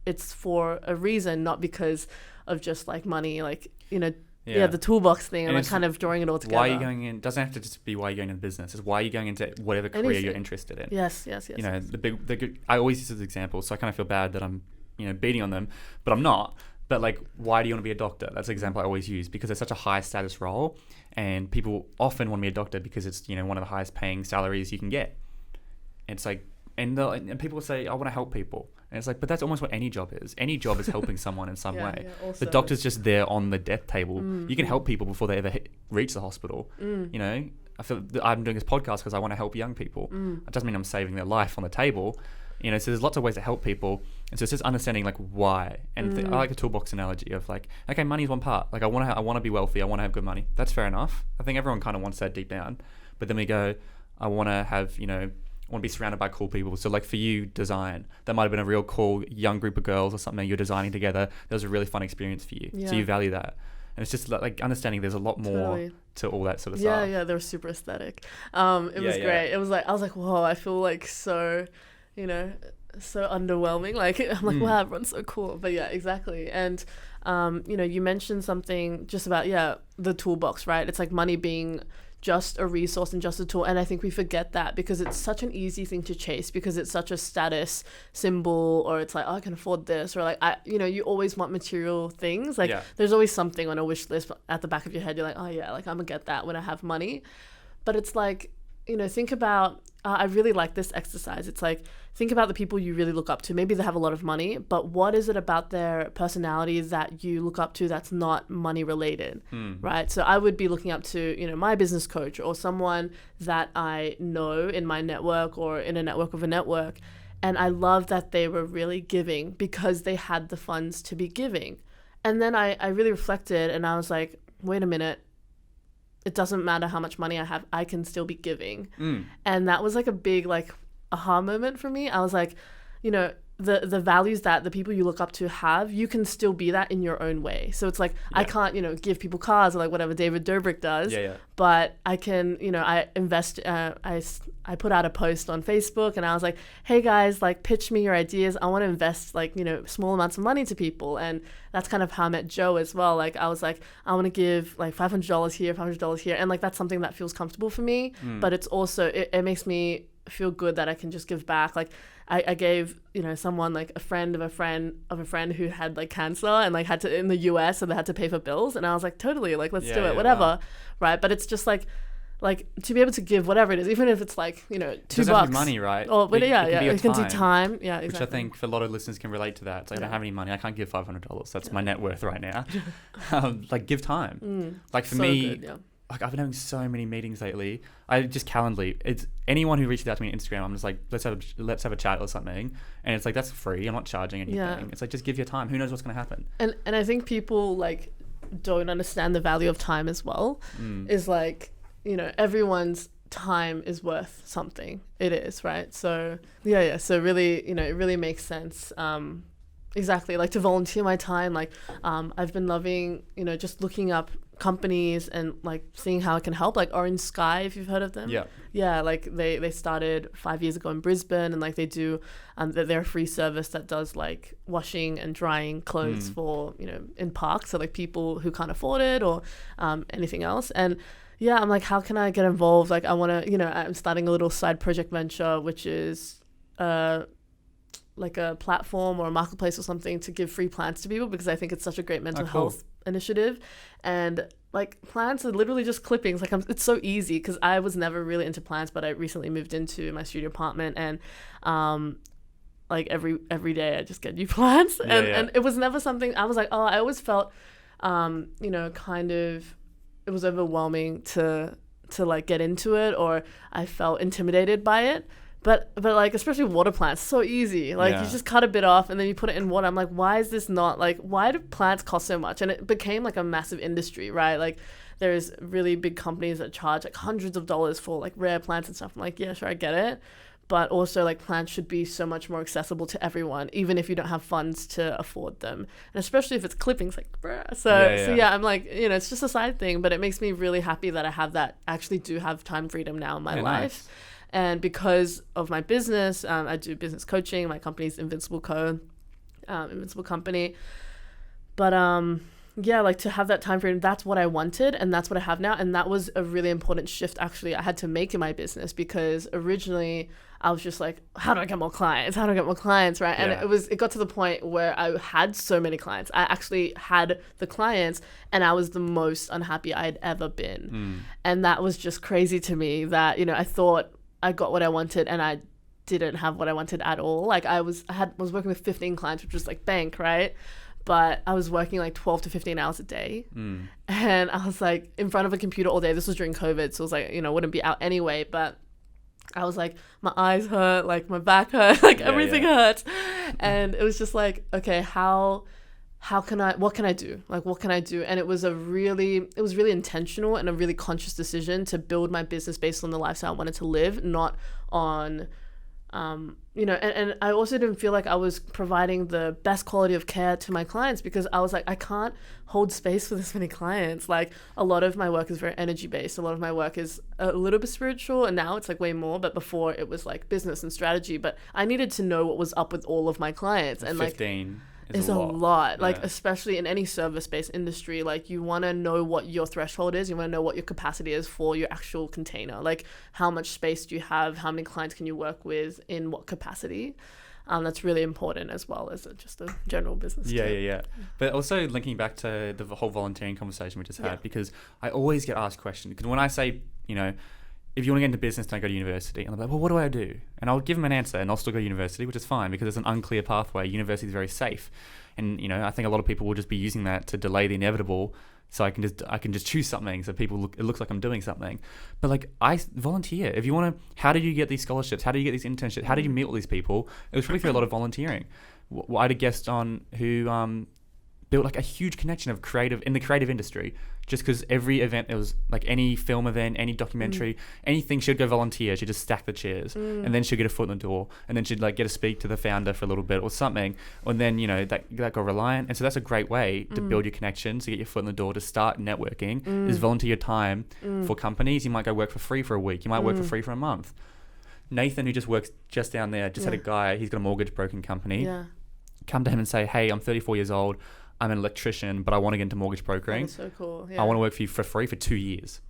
It's for a reason, not because of just like money, like the toolbox thing, and like kind of drawing it all together. Why are you going in? Doesn't have to just be why you're going into business. It's why you're going into whatever career you're interested in. Yes. The good. I always use this example, so I kind of feel bad that I'm beating on them, but I'm not. But like, why do you want to be a doctor? That's an example I always use because it's such a high status role, and people often want to be a doctor because it's one of the highest paying salaries you can get. It's like, and people say, I want to help people. And it's like, but that's almost what any job is. Any job is helping someone in some way. The doctor's just there on the death table. You can help people before they ever reach the hospital. You know, I feel that I'm doing this podcast because I want to help young people. It doesn't mean I'm saving their life on the table. You know, so there's lots of ways to help people. And so it's just understanding like why. And I like a toolbox analogy of like, okay, money is one part. Like I want to be wealthy. I want to have good money. That's fair enough. I think everyone kind of wants that deep down. But then we go, I want to have, you know, I want to be surrounded by cool people. So like for you, design, that might have been a real cool young group of girls or something you're designing together. That was a really fun experience for you. So you value that. And it's just like understanding there's a lot more to all that sort of stuff. Yeah, they were super aesthetic. It was great. It was like, I was like, whoa, I feel like so, you know, so underwhelming. Like, I'm like, wow, everyone's so cool. But yeah, exactly. And, you know, you mentioned something just about, the toolbox, right? It's like money being just a resource and just a tool. And I think we forget that because it's such an easy thing to chase because it's such a status symbol, or it's like, oh, I can afford this, or like, you know, you always want material things. Like there's always something on a wish list at the back of your head. You're like, oh yeah, like I'm gonna get that when I have money. But it's like, you know, think about, I really like this exercise. It's like, think about the people you really look up to. Maybe they have a lot of money, but what is it about their personality that you look up to that's not money related, right? So I would be looking up to, you know, my business coach or someone that I know in my network or in a network of a network. And I love that they were really giving because they had the funds to be giving. And then I really reflected and I was like, wait a minute. It doesn't matter how much money I have, I can still be giving. And that was like a big like aha moment for me. I was like, you know, the values that the people you look up to have, you can still be that in your own way. So it's like, I can't, you know, give people cars or like whatever David Dobrik does, but I can, you know, I invest, I put out a post on Facebook and I was like, hey guys, like pitch me your ideas. I want to invest like, you know, small amounts of money to people. And that's kind of how I met Joe as well. Like I was like, I want to give like $500 here, $500 here. And like, that's something that feels comfortable for me, but it's also, it makes me feel good that I can just give back. Like I gave, you know, someone like a friend of a friend of a friend who had like cancer and like had to in the US, so they had to pay for bills. And I was like, totally, like let's do it, whatever. Wow. Right. But it's just like to be able to give whatever it is, even if it's like, you know, $2. Money, right? Or but it can do time. Yeah, exactly. Which I think for a lot of listeners can relate to that. It's like I don't have any money, I can't give $500. That's my net worth right now. Like give time. Like for me, like I've been having so many meetings lately. I just Calendly. It's anyone who reaches out to me on Instagram. I'm just like, let's have a chat or something. And it's like, that's free. I'm not charging anything. Yeah. It's like, just give your time. Who knows what's going to happen? And I think people like don't understand the value of time as well. Is like, you know, everyone's time is worth something. It is, right? So yeah. So really, you know, it really makes sense. Exactly. Like to volunteer my time. Like I've been loving, you know, just looking up companies and like seeing how it can help, like Orange Sky, if you've heard of them. Like they started 5 years ago in Brisbane, and like they do they're a free service that does like washing and drying clothes for, you know, in parks, so like people who can't afford it or anything else. And I'm like, how can I get involved? Like I want to, you know, I'm starting a little side project venture, which is like a platform or a marketplace or something to give free plants to people, because I think it's such a great mental health initiative. And like plants are literally just clippings. Like it's so easy, because I was never really into plants, but I recently moved into my studio apartment, and like every day I just get new plants. And it was never something I was like, I always felt you know, kind of it was overwhelming to like get into it, or I felt intimidated by it. But like, especially water plants, so easy. Like you just cut a bit off and then you put it in water. I'm like, why is this not like, why do plants cost so much? And it became like a massive industry, right? Like there's really big companies that charge like hundreds of dollars for like rare plants and stuff. I'm like, yeah, sure, I get it. But also like plants should be so much more accessible to everyone, even if you don't have funds to afford them. And especially if it's clippings, like, bruh. So I'm like, you know, it's just a side thing, but it makes me really happy that I have that, actually do have time freedom now in my life. Nice. And because of my business, I do business coaching. My company's Invincible Company. But like to have that time frame, that's what I wanted, and that's what I have now. And that was a really important shift, actually, I had to make in my business, because originally I was just like, how do I get more clients? Right? And it got to the point where I had so many clients. I actually had the clients, and I was the most unhappy I had ever been. And that was just crazy to me, that, you know, I thought I got what I wanted, and I didn't have what I wanted at all. Like I was working with 15 clients, which was like bank, right? But I was working like 12 to 15 hours a day. And I was like in front of a computer all day. This was during COVID, so it was like, wouldn't be out anyway. But I was like, my eyes hurt, like my back hurt, like everything hurts. And it was just like, okay, what can I do? Like, what can I do? And it was really intentional and a really conscious decision to build my business based on the lifestyle I wanted to live, not on, and I also didn't feel like I was providing the best quality of care to my clients, because I was like, I can't hold space for this many clients. Like a lot of my work is very energy based. A lot of my work is a little bit spiritual, and now it's like way more, but before it was like business and strategy. But I needed to know what was up with all of my clients. And 15 is a lot. Like especially in any service-based industry, like you want to know what your threshold is. You want to know what your capacity is for your actual container. Like how much space do you have? How many clients can you work with in what capacity? That's really important, as well as just a general business tip. But also linking back to the whole volunteering conversation we just had, because I always get asked questions. Because when I say, if you want to get into business, don't go to university. And I'm like, well, what do I do? And I'll give them an answer, and I'll still go to university, which is fine, because it's an unclear pathway. University is very safe. And, I think a lot of people will just be using that to delay the inevitable. So I can just choose something, so it looks like I'm doing something. But like, I volunteer. If you want to, how did you get these scholarships? How do you get these internships? How did you meet all these people? It was really through a lot of volunteering. I had a guest on who built like a huge connection of in the creative industry, just because every event, it was like any film event, any documentary, anything, she'd go volunteer. She'd just stack the chairs, and then she'd get a foot in the door, and then she'd like get to speak to the founder for a little bit or something, and then that got reliant. And so that's a great way to build your connections, to get your foot in the door, to start networking, is volunteer your time for companies. You might go work for free for a week, you might work for free for a month. Nathan, who just works just down there, just had a guy, he's got a mortgage broking company, come to him and say, hey, I'm 34 years old, I'm an electrician, but I want to get into mortgage brokering. That's so cool. I want to work for you for free for 2 years.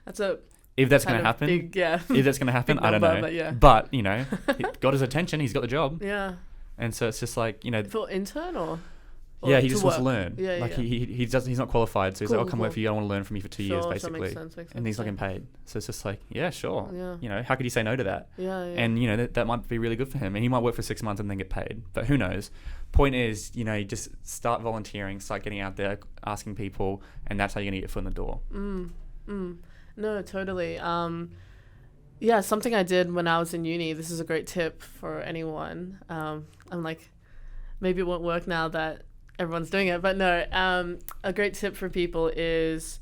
That's a if that's going to happen. If that's going to happen, I don't know. But he got his attention. He's got the job. Yeah. And so it's just like for intern or he just wants to learn. He's not qualified, so he's like, I'll come work for you. I want to learn from you for 2 years, basically. Makes sense, and he's not getting paid. So it's just like, sure. Yeah. How could you say no to that? And that might be really good for him, and he might work for 6 months and then get paid. But who knows? Point is, you just start volunteering, start getting out there, asking people, and that's how you're gonna get your foot in the door. No, totally. Something I did when I was in uni. This is a great tip for anyone. I'm like, maybe it won't work now that everyone's doing it, but no. A great tip for people is,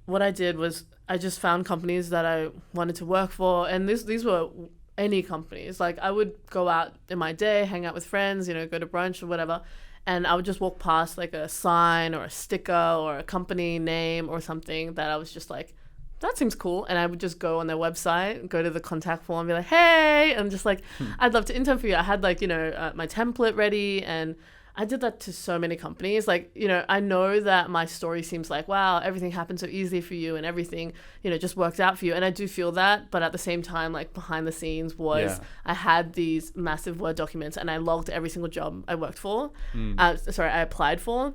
what I did was I just found companies that I wanted to work for, and these were any companies. Like I would go out in my day, hang out with friends, go to brunch or whatever, and I would just walk past like a sign or a sticker or a company name or something that I was just like, that seems cool. And I would just go on their website, go to the contact form and be like, hey, and just like, I'd love to intern for you. I had like, my template ready, and I did that to so many companies. Like, I know that my story seems like, wow, everything happened so easily for you and everything, just worked out for you. And I do feel that, but at the same time, like behind the scenes was I had these massive Word documents, and I logged every single job I worked for. I applied for,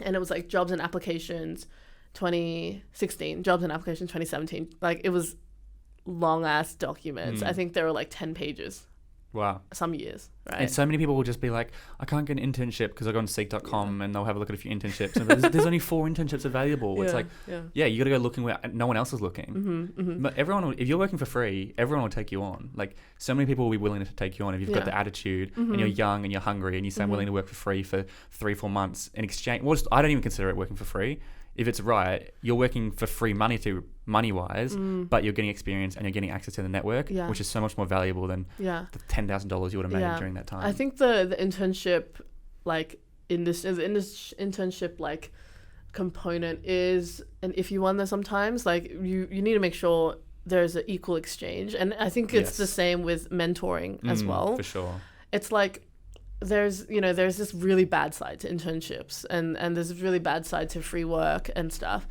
and it was like jobs and applications 2016, jobs and applications 2017. Like it was long ass documents. I think there were like 10 pages. Wow. Some years, right? And so many people will just be like, I can't get an internship because I go on seek.com and they'll have a look at a few internships. And there's only 4 internships available. It's like, you got to go looking where no one else is looking. But if you're working for free, everyone will take you on. Like so many people will be willing to take you on if you've got the attitude and you're young and you're hungry and you say I'm willing to work for free for 3-4 months in exchange. Well, I don't even consider it working for free. If it's right, you're working for free money-wise, but you're getting experience and you're getting access to the network, which is so much more valuable than the $10,000 you would have made during that time. I think the internship, like in this internship, like component is an iffy one. There sometimes, like you need to make sure there's an equal exchange, and I think it's the same with mentoring as well. For sure, it's like. There's this really bad side to internships and there's this really bad side to free work and stuff.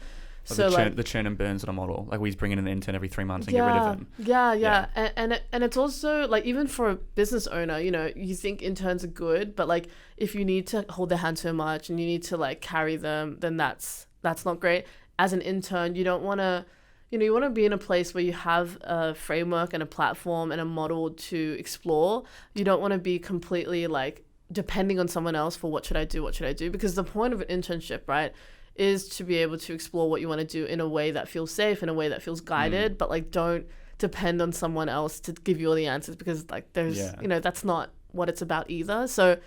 Like so the churn and burn sort of model, like we bring in an intern every 3 months and get rid of them. And it's also like, even for a business owner, you think interns are good, but like if you need to hold their hand so much and you need to like carry them, then that's not great. As an intern, you don't want to you want to be in a place where you have a framework and a platform and a model to explore. You don't want to be completely like depending on someone else for what should I do, because the point of an internship, right, is to be able to explore what you want to do in a way that feels safe, in a way that feels guided, but like don't depend on someone else to give you all the answers, because like there's that's not what it's about either. So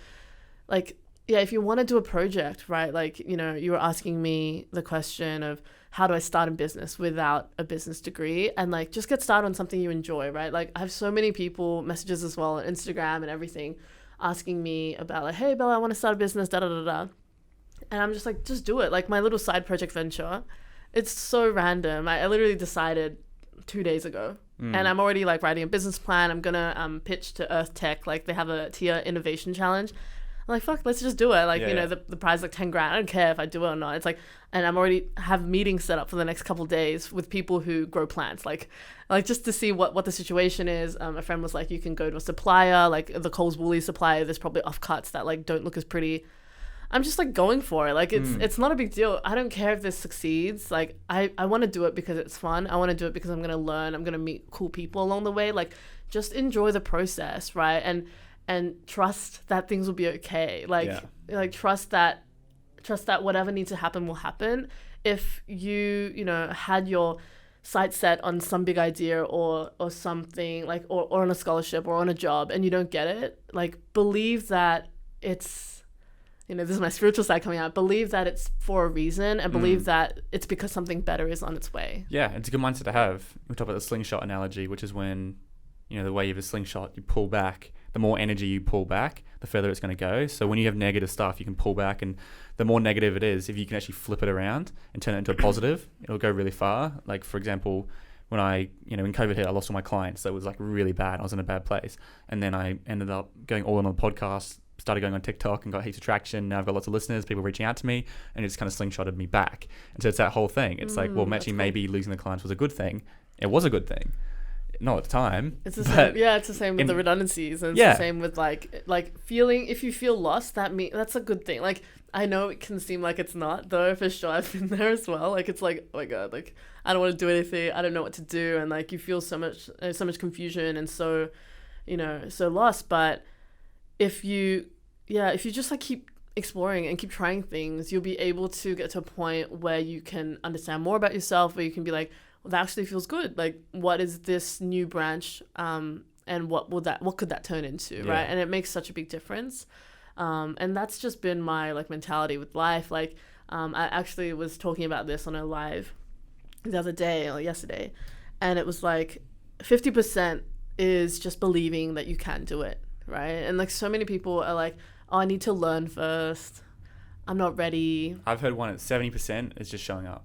like if you want to do a project, right, like you were asking me the question of how do I start a business without a business degree, and like just get started on something you enjoy, right? Like I have so many people, messages as well on Instagram and everything, asking me about like, hey Bella, I want to start a business, da da da da. And I'm just like, just do it. Like my little side project venture, it's so random. I literally decided 2 days ago, and I'm already like writing a business plan. I'm gonna pitch to Earth Tech, like they have a tier innovation challenge. I'm like, fuck, let's just do it. Like the prize is like 10 grand. I don't care if I do it or not. It's like, and I'm already have meetings set up for the next couple of days with people who grow plants, like just to see what the situation is. A friend was like, you can go to a supplier, like the Coles Woolly supplier. There's probably offcuts that like don't look as pretty. I'm just like going for it. Like it's not a big deal. I don't care if this succeeds. Like I want to do it because it's fun. I want to do it because I'm going to learn. I'm going to meet cool people along the way. Like just enjoy the process, right? And trust that things will be okay. Like trust that whatever needs to happen will happen. If you had your sights set on some big idea or something like or on a scholarship or on a job and you don't get it, like believe that it's this is my spiritual side coming out. Believe that it's for a reason, and believe that it's because something better is on its way. Yeah, it's a good mindset to have. We talk about the slingshot analogy, which is when, the way you have a slingshot, you pull back. The more energy you pull back, the further it's going to go. So when you have negative stuff, you can pull back, and the more negative it is, if you can actually flip it around and turn it into a positive, it'll go really far. Like, for example, when I, when COVID hit, I lost all my clients. So it was like really bad. I was in a bad place. And then I ended up going all in on the podcast, started going on TikTok and got heaps of traction. Now I've got lots of listeners, people reaching out to me, and it just kind of slingshotted me back. And so it's that whole thing. It's like, well, actually, maybe losing the clients was a good thing. It was a good thing. Not at the time. It's the same. Yeah, it's the same with the redundancies, and it's the same with like feeling. If you feel lost, that's a good thing. Like I know it can seem like it's not, though. For sure, I've been there as well. Like it's like, oh my god, like I don't want to do anything. I don't know what to do, and like you feel so much confusion and so lost. But if you just like keep exploring and keep trying things, you'll be able to get to a point where you can understand more about yourself, where you can be like, well, that actually feels good. Like, what is this new branch? And what could that turn into, right? And it makes such a big difference. And that's just been my like mentality with life. Like, I actually was talking about this on a live the other day or yesterday, and it was like 50% is just believing that you can do it, right? And like so many people are like, oh, I need to learn first. I'm not ready. I've heard one at 70% is just showing up.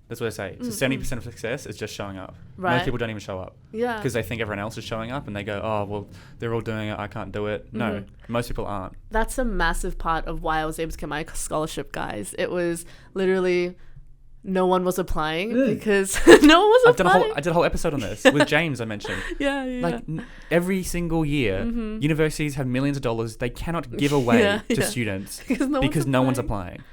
That's what I say. So 70% of success is just showing up. Right. Most people don't even show up. Yeah. Because they think everyone else is showing up and they go, oh, well, they're all doing it. I can't do it. No, most people aren't. That's a massive part of why I was able to get my scholarship, guys. It was literally no one was applying because no one was applying. I did a whole episode on this with James, I mentioned. Like every single year, universities have millions of dollars they cannot give away to students because no one's applying.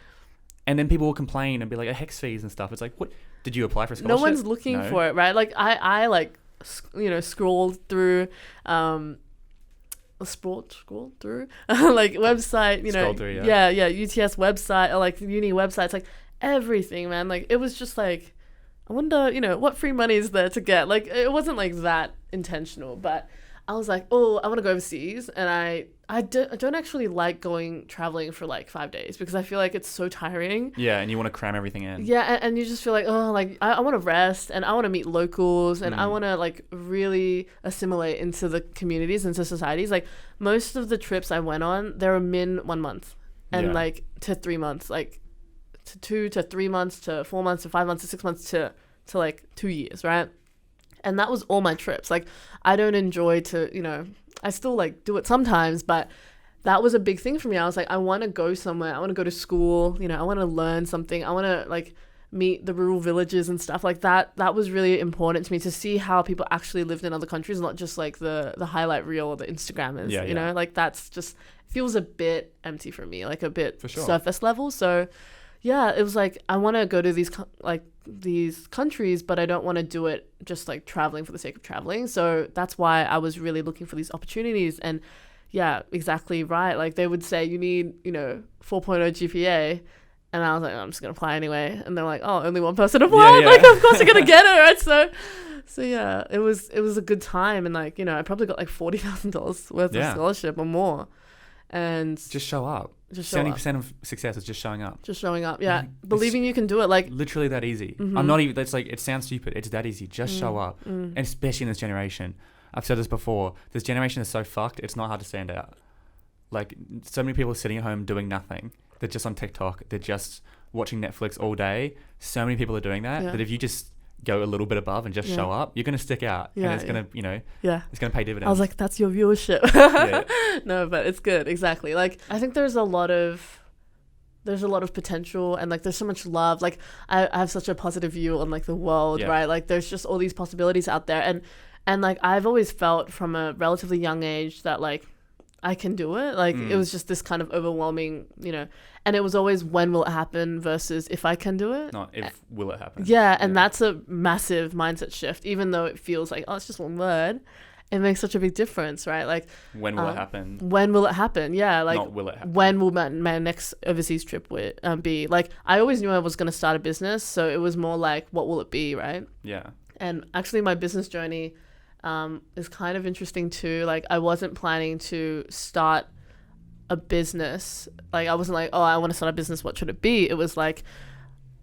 And then people will complain and be like, HEX fees and stuff. It's like, what? Did you apply for a scholarship? No one's looking for it, right? Like I like, scrolled through, scroll through, like website, Scroll through, UTS website or like uni websites, like everything, man. Like it was just like, I wonder, what free money is there to get? Like it wasn't like that intentional, but I was like, oh, I want to go overseas, and I don't actually like traveling for like 5 days because I feel like it's so tiring. Yeah, and you want to cram everything in. Yeah, and you just feel like, oh, like I want to rest, and I want to meet locals, and I want to like really assimilate into the communities, into societies. Like most of the trips I went on, they were 1 month, and like to 3 months, like to 2 to 3 months to 4 months to 5 months to 6 months to like 2 years, right? And that was all my trips. Like, I don't enjoy to, I still like do it sometimes, but that was a big thing for me. I was like, I want to go somewhere. I want to go to school. I want to learn something. I want to like meet the rural villages and stuff like that. That was really important to me, to see how people actually lived in other countries, not just like the highlight reel or the Instagrammers, like that's just feels a bit empty for me, like a bit surface level. So yeah, it was like, I want to go to these countries, but I don't want to do it just like traveling for the sake of traveling. So that's why I was really looking for these opportunities. And yeah, exactly right. Like they would say you need, 4.0 GPA. And I was like, I'm just going to apply anyway. And they're like, oh, only one person applied. Yeah. Like, of course you're going to get it, right? So yeah, it was a good time. And like, I probably got like $40,000 worth of scholarship or more. And just show up. 70% of success is just showing up. Just showing up, yeah. Believing you can do it, like literally that easy. Mm-hmm. I'm not even. That's like, it sounds stupid. It's that easy. Just show up, and especially in this generation. I've said this before. This generation is so fucked. It's not hard to stand out. Like so many people are sitting at home doing nothing. They're just on TikTok. They're just watching Netflix all day. So many people are doing that. That if you just go a little bit above and just show up, you're gonna stick out, and it's gonna, it's gonna pay dividends. I was like, that's your viewership. No, but it's good, exactly. Like I think there's a lot of potential, and like there's so much love. Like I have such a positive view on like the world, right? Like there's just all these possibilities out there, and like I've always felt from a relatively young age that like I can do it. Like it was just this kind of overwhelming, and it was always when will it happen versus if I can do it. Not if will it happen. Yeah, and that's a massive mindset shift. Even though it feels like, oh, it's just one word, it makes such a big difference, right? Like when will it happen? When will it happen? Yeah, like not will it happen. When will my next overseas trip be? Like I always knew I was going to start a business, so it was more like what will it be, right? Yeah. And actually my business journey is kind of interesting too. Like I wasn't planning to start a business. Like I wasn't like, oh, I want to start a business, what should it be? It was like,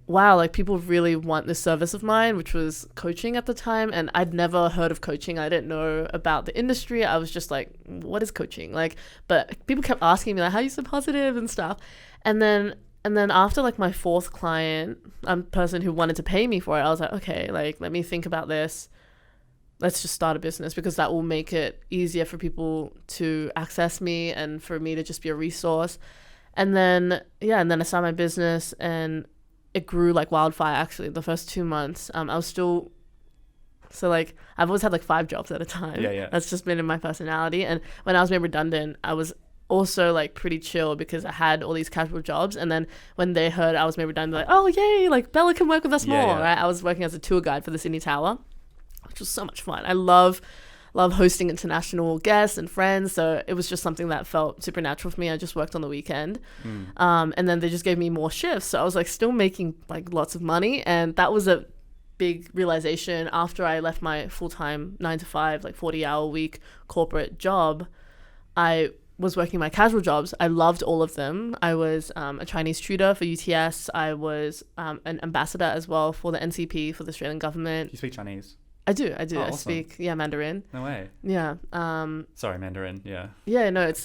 wow, like people really want this service of mine, which was coaching at the time. And I'd never heard of coaching. I didn't know about the industry. I was just like, what is coaching? Like, but people kept asking me like, how are you so positive and stuff? And then after like my fourth client, person who wanted to pay me for it, I was like, okay, like let me think about this. Let's just start a business, because that will make it easier for people to access me and for me to just be a resource. And then I started my business, and it grew like wildfire. Actually, the first 2 months, I was still, so like I've always had like 5 jobs at a time. Yeah. That's just been in my personality. And when I was made redundant, I was also like pretty chill because I had all these casual jobs. And then when they heard I was made redundant, they're like, oh yay, like Bella can work with us more, right? I was working as a tour guide for the Sydney Tower, which was so much fun. I love hosting international guests and friends, so it was just something that felt supernatural for me. I just worked on the weekend, and then they just gave me more shifts, so I was like still making like lots of money. And that was a big realization after I left my full-time 9-to-5 like 40-hour week corporate job. I was working my casual jobs. I loved all of them. I was a Chinese tutor for UTS. I was an ambassador as well for the NCP, for the Australian government. You speak Chinese? I do. Oh, I awesome. speak Mandarin. No way. Yeah. Sorry, Mandarin. Yeah. Yeah. No, it's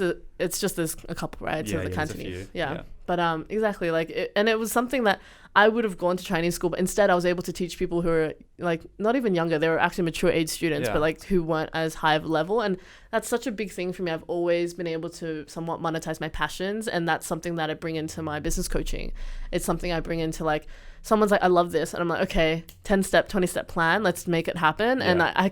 just there's a couple, right? So the Cantonese. Yeah. But exactly, like it was something that I would have gone to Chinese school, but instead I was able to teach people who are like not even younger. They were actually mature age students, but like who weren't as high of a level. And that's such a big thing for me. I've always been able to somewhat monetize my passions, and that's something that I bring into my business coaching. It's something I bring into like, someone's like, I love this. And I'm like, okay, 10-step, 20-step plan. Let's make it happen. Yeah. And I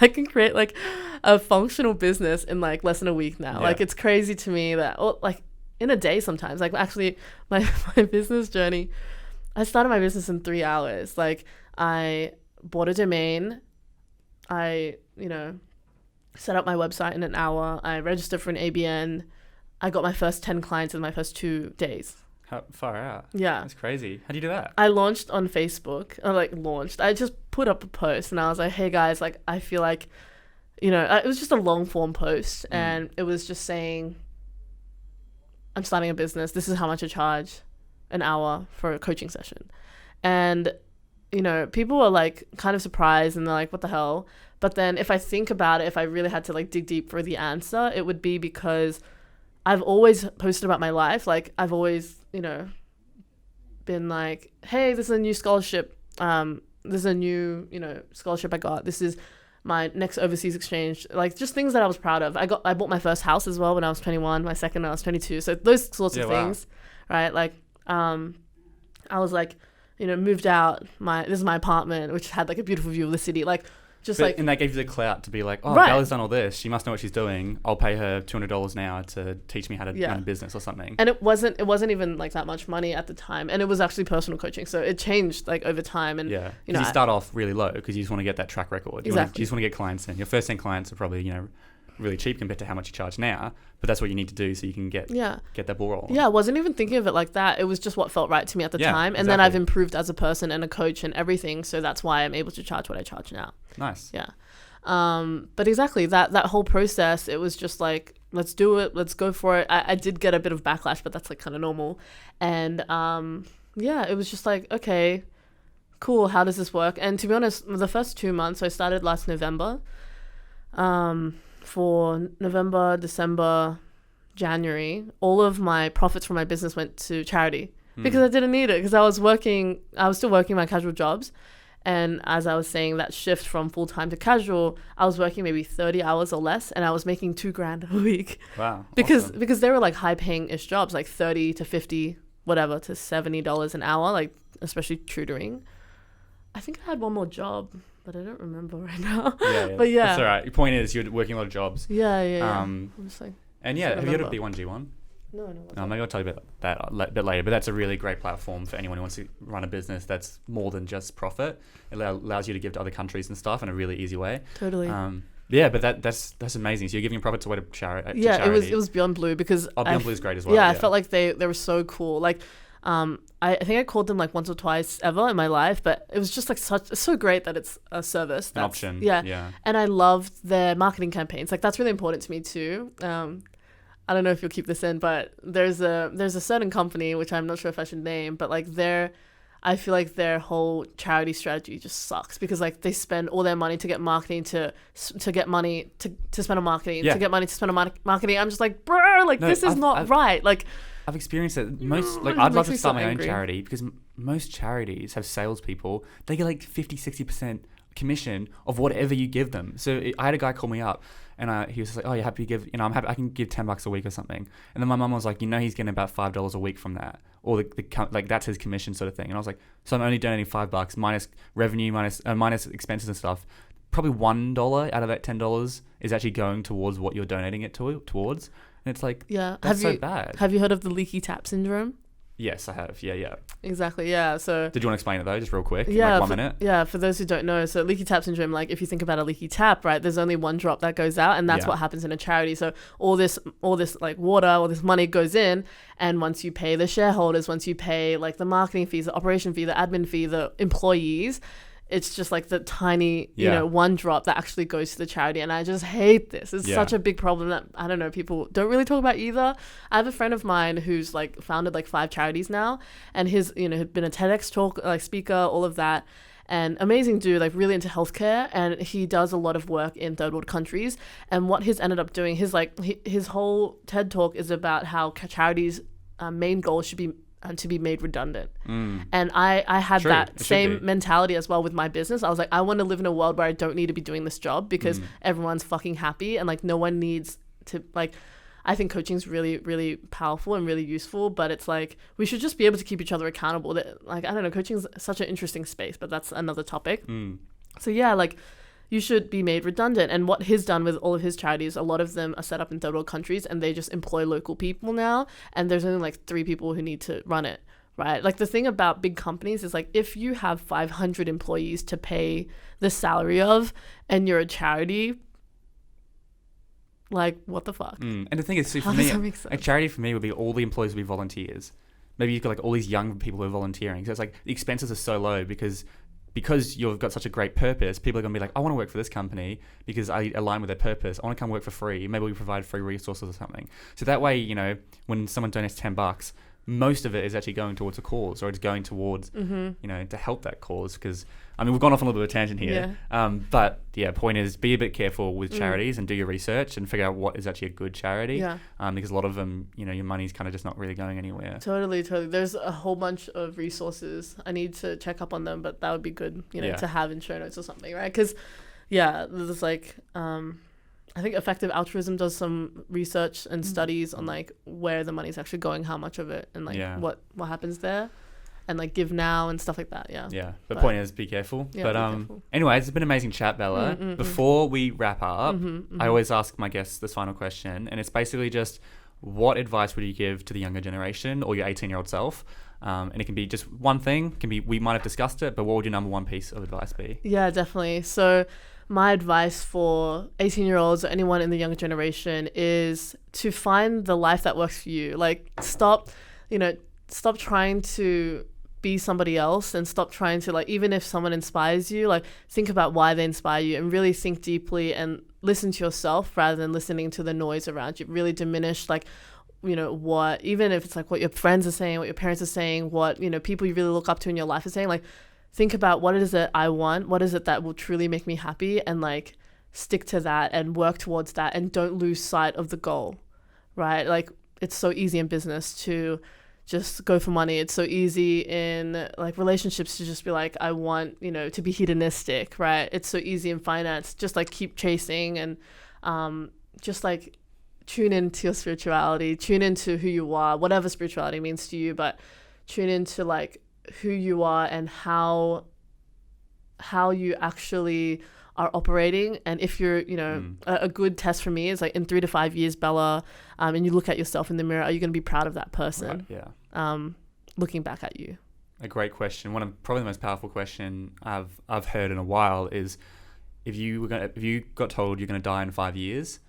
can create like a functional business in like less than a week now. Yeah. Like it's crazy to me that, like in a day sometimes, like actually my business journey, I started my business in 3 hours. Like I bought a domain. I, set up my website in an hour. I registered for an ABN. I got my first 10 clients in my first 2 days. How far out? Yeah. That's crazy. How do you do that? I launched on Facebook. I just put up a post and I was like, hey guys, like I feel like, it was just a long form post and it was just saying, I'm starting a business. This is how much I charge an hour for a coaching session. And, people were like kind of surprised and they're like, what the hell? But then if I think about it, if I really had to like dig deep for the answer, it would be because I've always posted about my life. Like I've always, been like, hey, this is a new scholarship. This is a new, scholarship I got. This is my next overseas exchange. Like just things that I was proud of. I bought my first house as well when I was 21, my second when I was 22. So those sorts of things, right? Like, I was like, moved out. This is my apartment, which had like a beautiful view of the city. Like And that gave you the clout to be like, oh, Right. Bella's done all this. She must know what she's doing. I'll pay her $200 an hour to teach me how to run a business or something. And it wasn't even like that much money at the time, and it was actually personal coaching, so it changed like over time. And you know, you start off really low because you just want to get that track record. You just want to get clients in. Your first 10 clients are probably, you know, really cheap compared to how much you charge now, but that's what you need to do so you can get that ball rolling. I wasn't even thinking of it like that. It was just what felt right to me at the time, and then I've improved as a person and a coach and everything, so that's why I'm able to charge what I charge now. Nice. But exactly that whole process, it was just like, let's do it, let's go for it. I did get a bit of backlash, but that's like kind of normal. And it was just like, okay, cool, how does this work? And to be honest, the first 2 months, so I started last November, for November, December, January, all of my profits from my business went to charity because I didn't need it, because I was still working my casual jobs. And as I was saying, that shift from full-time to casual, I was working maybe 30 hours or less, and I was making $2,000 a week. Wow. Because they were like high-paying-ish jobs, like 30 to 50, whatever, to $70 an hour, like especially tutoring. I think I had one more job, but I don't remember right now. But yeah. That's all right. Your point is you're working a lot of jobs. I'm just like, and have you heard of B1G1? No. Maybe I'll tell you about that a bit later, but that's a really great platform for anyone who wants to run a business that's more than just profit. It allows you to give to other countries and stuff in a really easy way. Totally. But that's amazing. So you're giving profits away to charity. It was Beyond Blue, because Beyond Blue is great as well. I felt like they were so cool. Like, I think I called them like once or twice ever in my life, but it was just like it's so great that it's a service. An option. Yeah. And I loved their marketing campaigns. Like, that's really important to me too. I don't know if you'll keep this in, but there's a certain company, which I'm not sure if I should name, but like I feel like their whole charity strategy just sucks, because like they spend all their money to get marketing to get money to spend on marketing, to get money to spend on marketing. I'm just like, bro, like this is not right. Like, I've experienced it. I'd love to start my own charity, because most charities have salespeople. They get like 50-60% commission of whatever you give them. So I had a guy call me up, and he was like, "Oh, you're happy to give? I'm happy. I can give $10 a week or something." And then my mum was like, he's getting about $5 a week from that, or like that's his commission sort of thing. And I was like, so I'm only donating $5 minus revenue, minus expenses and stuff. Probably $1 out of that $10 is actually going towards what you're donating it towards. And it's like, that's so bad. Have you heard of the Leaky Tap Syndrome? Yes, I have. Yeah. Exactly, yeah. So did you want to explain it though, just real quick? Yeah, like 1 minute? Yeah, for those who don't know, so leaky tap syndrome, like if you think about a leaky tap, right, there's only one drop that goes out, and that's what happens in a charity. So all this like water, all this money goes in, and once you pay the shareholders, once you pay like the marketing fees, the operation fee, the admin fee, the employees, it's just like the tiny, one drop that actually goes to the charity. And I just hate this. It's such a big problem that, I don't know, people don't really talk about either. I have a friend of mine who's like founded like 5 charities now, and his, had been a TEDx talk, like speaker, all of that. And amazing dude, like really into healthcare, and he does a lot of work in third world countries. And what he's ended up doing, his whole TED talk is about how charities' main goal should be to be made redundant. And I had that same mentality as well with my business. I was like, I want to live in a world where I don't need to be doing this job, because everyone's fucking happy, and like no one needs to, like, I think coaching is really, really powerful and really useful, but it's like we should just be able to keep each other accountable. That, like, I don't know, coaching is such an interesting space, but that's another topic. So yeah, like, you should be made redundant. And what he's done with all of his charities, a lot of them are set up in third world countries, and they just employ local people now. And there's only like 3 people who need to run it, right? Like, the thing about big companies is like, if you have 500 employees to pay the salary of, and you're a charity, like, what the fuck? And the thing is, for me, a charity for me would be all the employees would be volunteers. Maybe you've got like all these young people who are volunteering. So it's like the expenses are so low because you've got such a great purpose. People are going to be like, I want to work for this company because I align with their purpose. I want to come work for free. Maybe we provide free resources or something. So that way, when someone donates $10, most of it is actually going towards a cause, or it's going towards, to help that cause. Because, we've gone off on a little bit of a tangent here. But point is, be a bit careful with charities and do your research and figure out what is actually a good charity. Because a lot of them, your money's kind of just not really going anywhere. Totally. There's a whole bunch of resources. I need to check up on them, but that would be good, to have in show notes or something, right? Because, there's like, I think Effective Altruism does some research and studies on like where the money's actually going, how much of it, and like what happens there. and like give now and stuff like that. Yeah. Yeah. The point is, be careful. Yeah, but be careful. anyways, it's been an amazing chat, Bella. Before we wrap up, I always ask my guests this final question, and it's basically just, what advice would you give to the younger generation or your 18-year-old self? And it can be just one thing. It can be, we might have discussed it, but what would your number one piece of advice be? Yeah, definitely. So my advice for 18-year-olds or anyone in the younger generation is to find the life that works for you. Like, stop trying to be somebody else, and stop trying to, like, even if someone inspires you, like, think about why they inspire you and really think deeply and listen to yourself rather than listening to the noise around you. Really diminish, like, what, even if it's like what your friends are saying, what your parents are saying, what, people you really look up to in your life are saying, like, think about what is it I want, what is it that will truly make me happy, and like stick to that and work towards that, and don't lose sight of the goal, right? Like, it's so easy in business to just go for money. It's so easy in like relationships to just be like, I want, to be hedonistic, right? It's so easy in finance, just like keep chasing, and just like tune into your spirituality, tune into who you are, whatever spirituality means to you, but tune into like who you are and how you actually are operating. And if you're, a good test for me is like, in 3 to 5 years, Bella, and you look at yourself in the mirror, are you going to be proud of that person? Right, yeah. Looking back at you. A great question. One of probably the most powerful question I've heard in a while is, if you got told you're going to die in 5 years,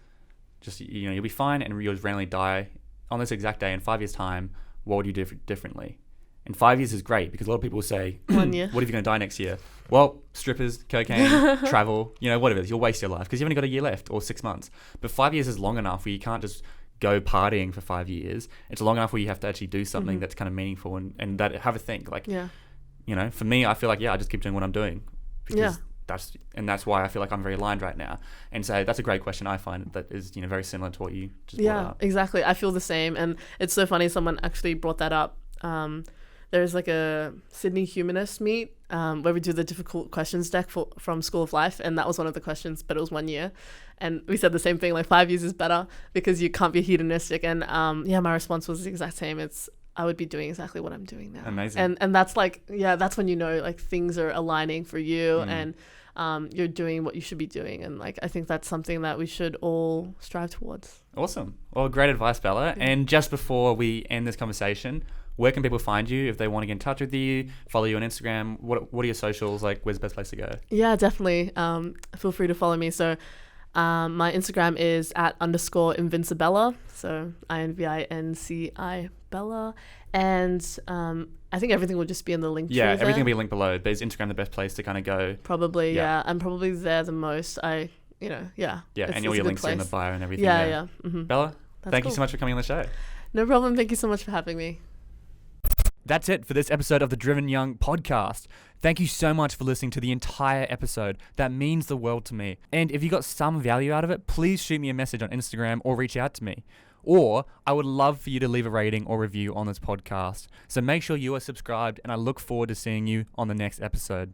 just, you'll be fine, and you'll randomly die on this exact day in 5 years' time, what would you do differently? And 5 years is great, because a lot of people will say, 1 year. What if you're going to die next year? Well, strippers, cocaine, travel, whatever it is, you'll waste your life because you've only got a year left, or 6 months. But 5 years is long enough where you can't just go partying for 5 years. It's long enough where you have to actually do something that's kind of meaningful, and that have a think. Like, for me, I feel like, I just keep doing what I'm doing. Because that's why I feel like I'm very aligned right now. And so that's a great question, I find, that is, very similar to what you just brought up. Yeah, exactly. I feel the same. And it's so funny, someone actually brought that up. There's like a Sydney humanist meet where we do the difficult questions deck from School of Life, and that was one of the questions, but it was 1 year. And we said the same thing, like 5 years is better because you can't be hedonistic. And my response was the exact same. I would be doing exactly what I'm doing now. Amazing. And that's like, that's when like things are aligning for you, and you're doing what you should be doing. And like, I think that's something that we should all strive towards. Awesome. Well, great advice, Bella. Yeah. And just before we end this conversation, where can people find you if they want to get in touch with you, follow you on Instagram? What are your socials? Like, where's the best place to go? Yeah, definitely. Feel free to follow me. So my Instagram is @_Invincibella. So INVINCI Bella. And I think everything will just be in the link. Yeah, everything will be linked below. But is Instagram the best place to kind of go? Probably, yeah. I'm probably there the most. Yeah, and all your links are in the bio and everything. Yeah. Mm-hmm. Bella, thank you so much for coming on the show. No problem. Thank you so much for having me. That's it for this episode of the Driven Young podcast. Thank you so much for listening to the entire episode. That means the world to me. And if you got some value out of it, please shoot me a message on Instagram or reach out to me. Or I would love for you to leave a rating or review on this podcast. So make sure you are subscribed, and I look forward to seeing you on the next episode.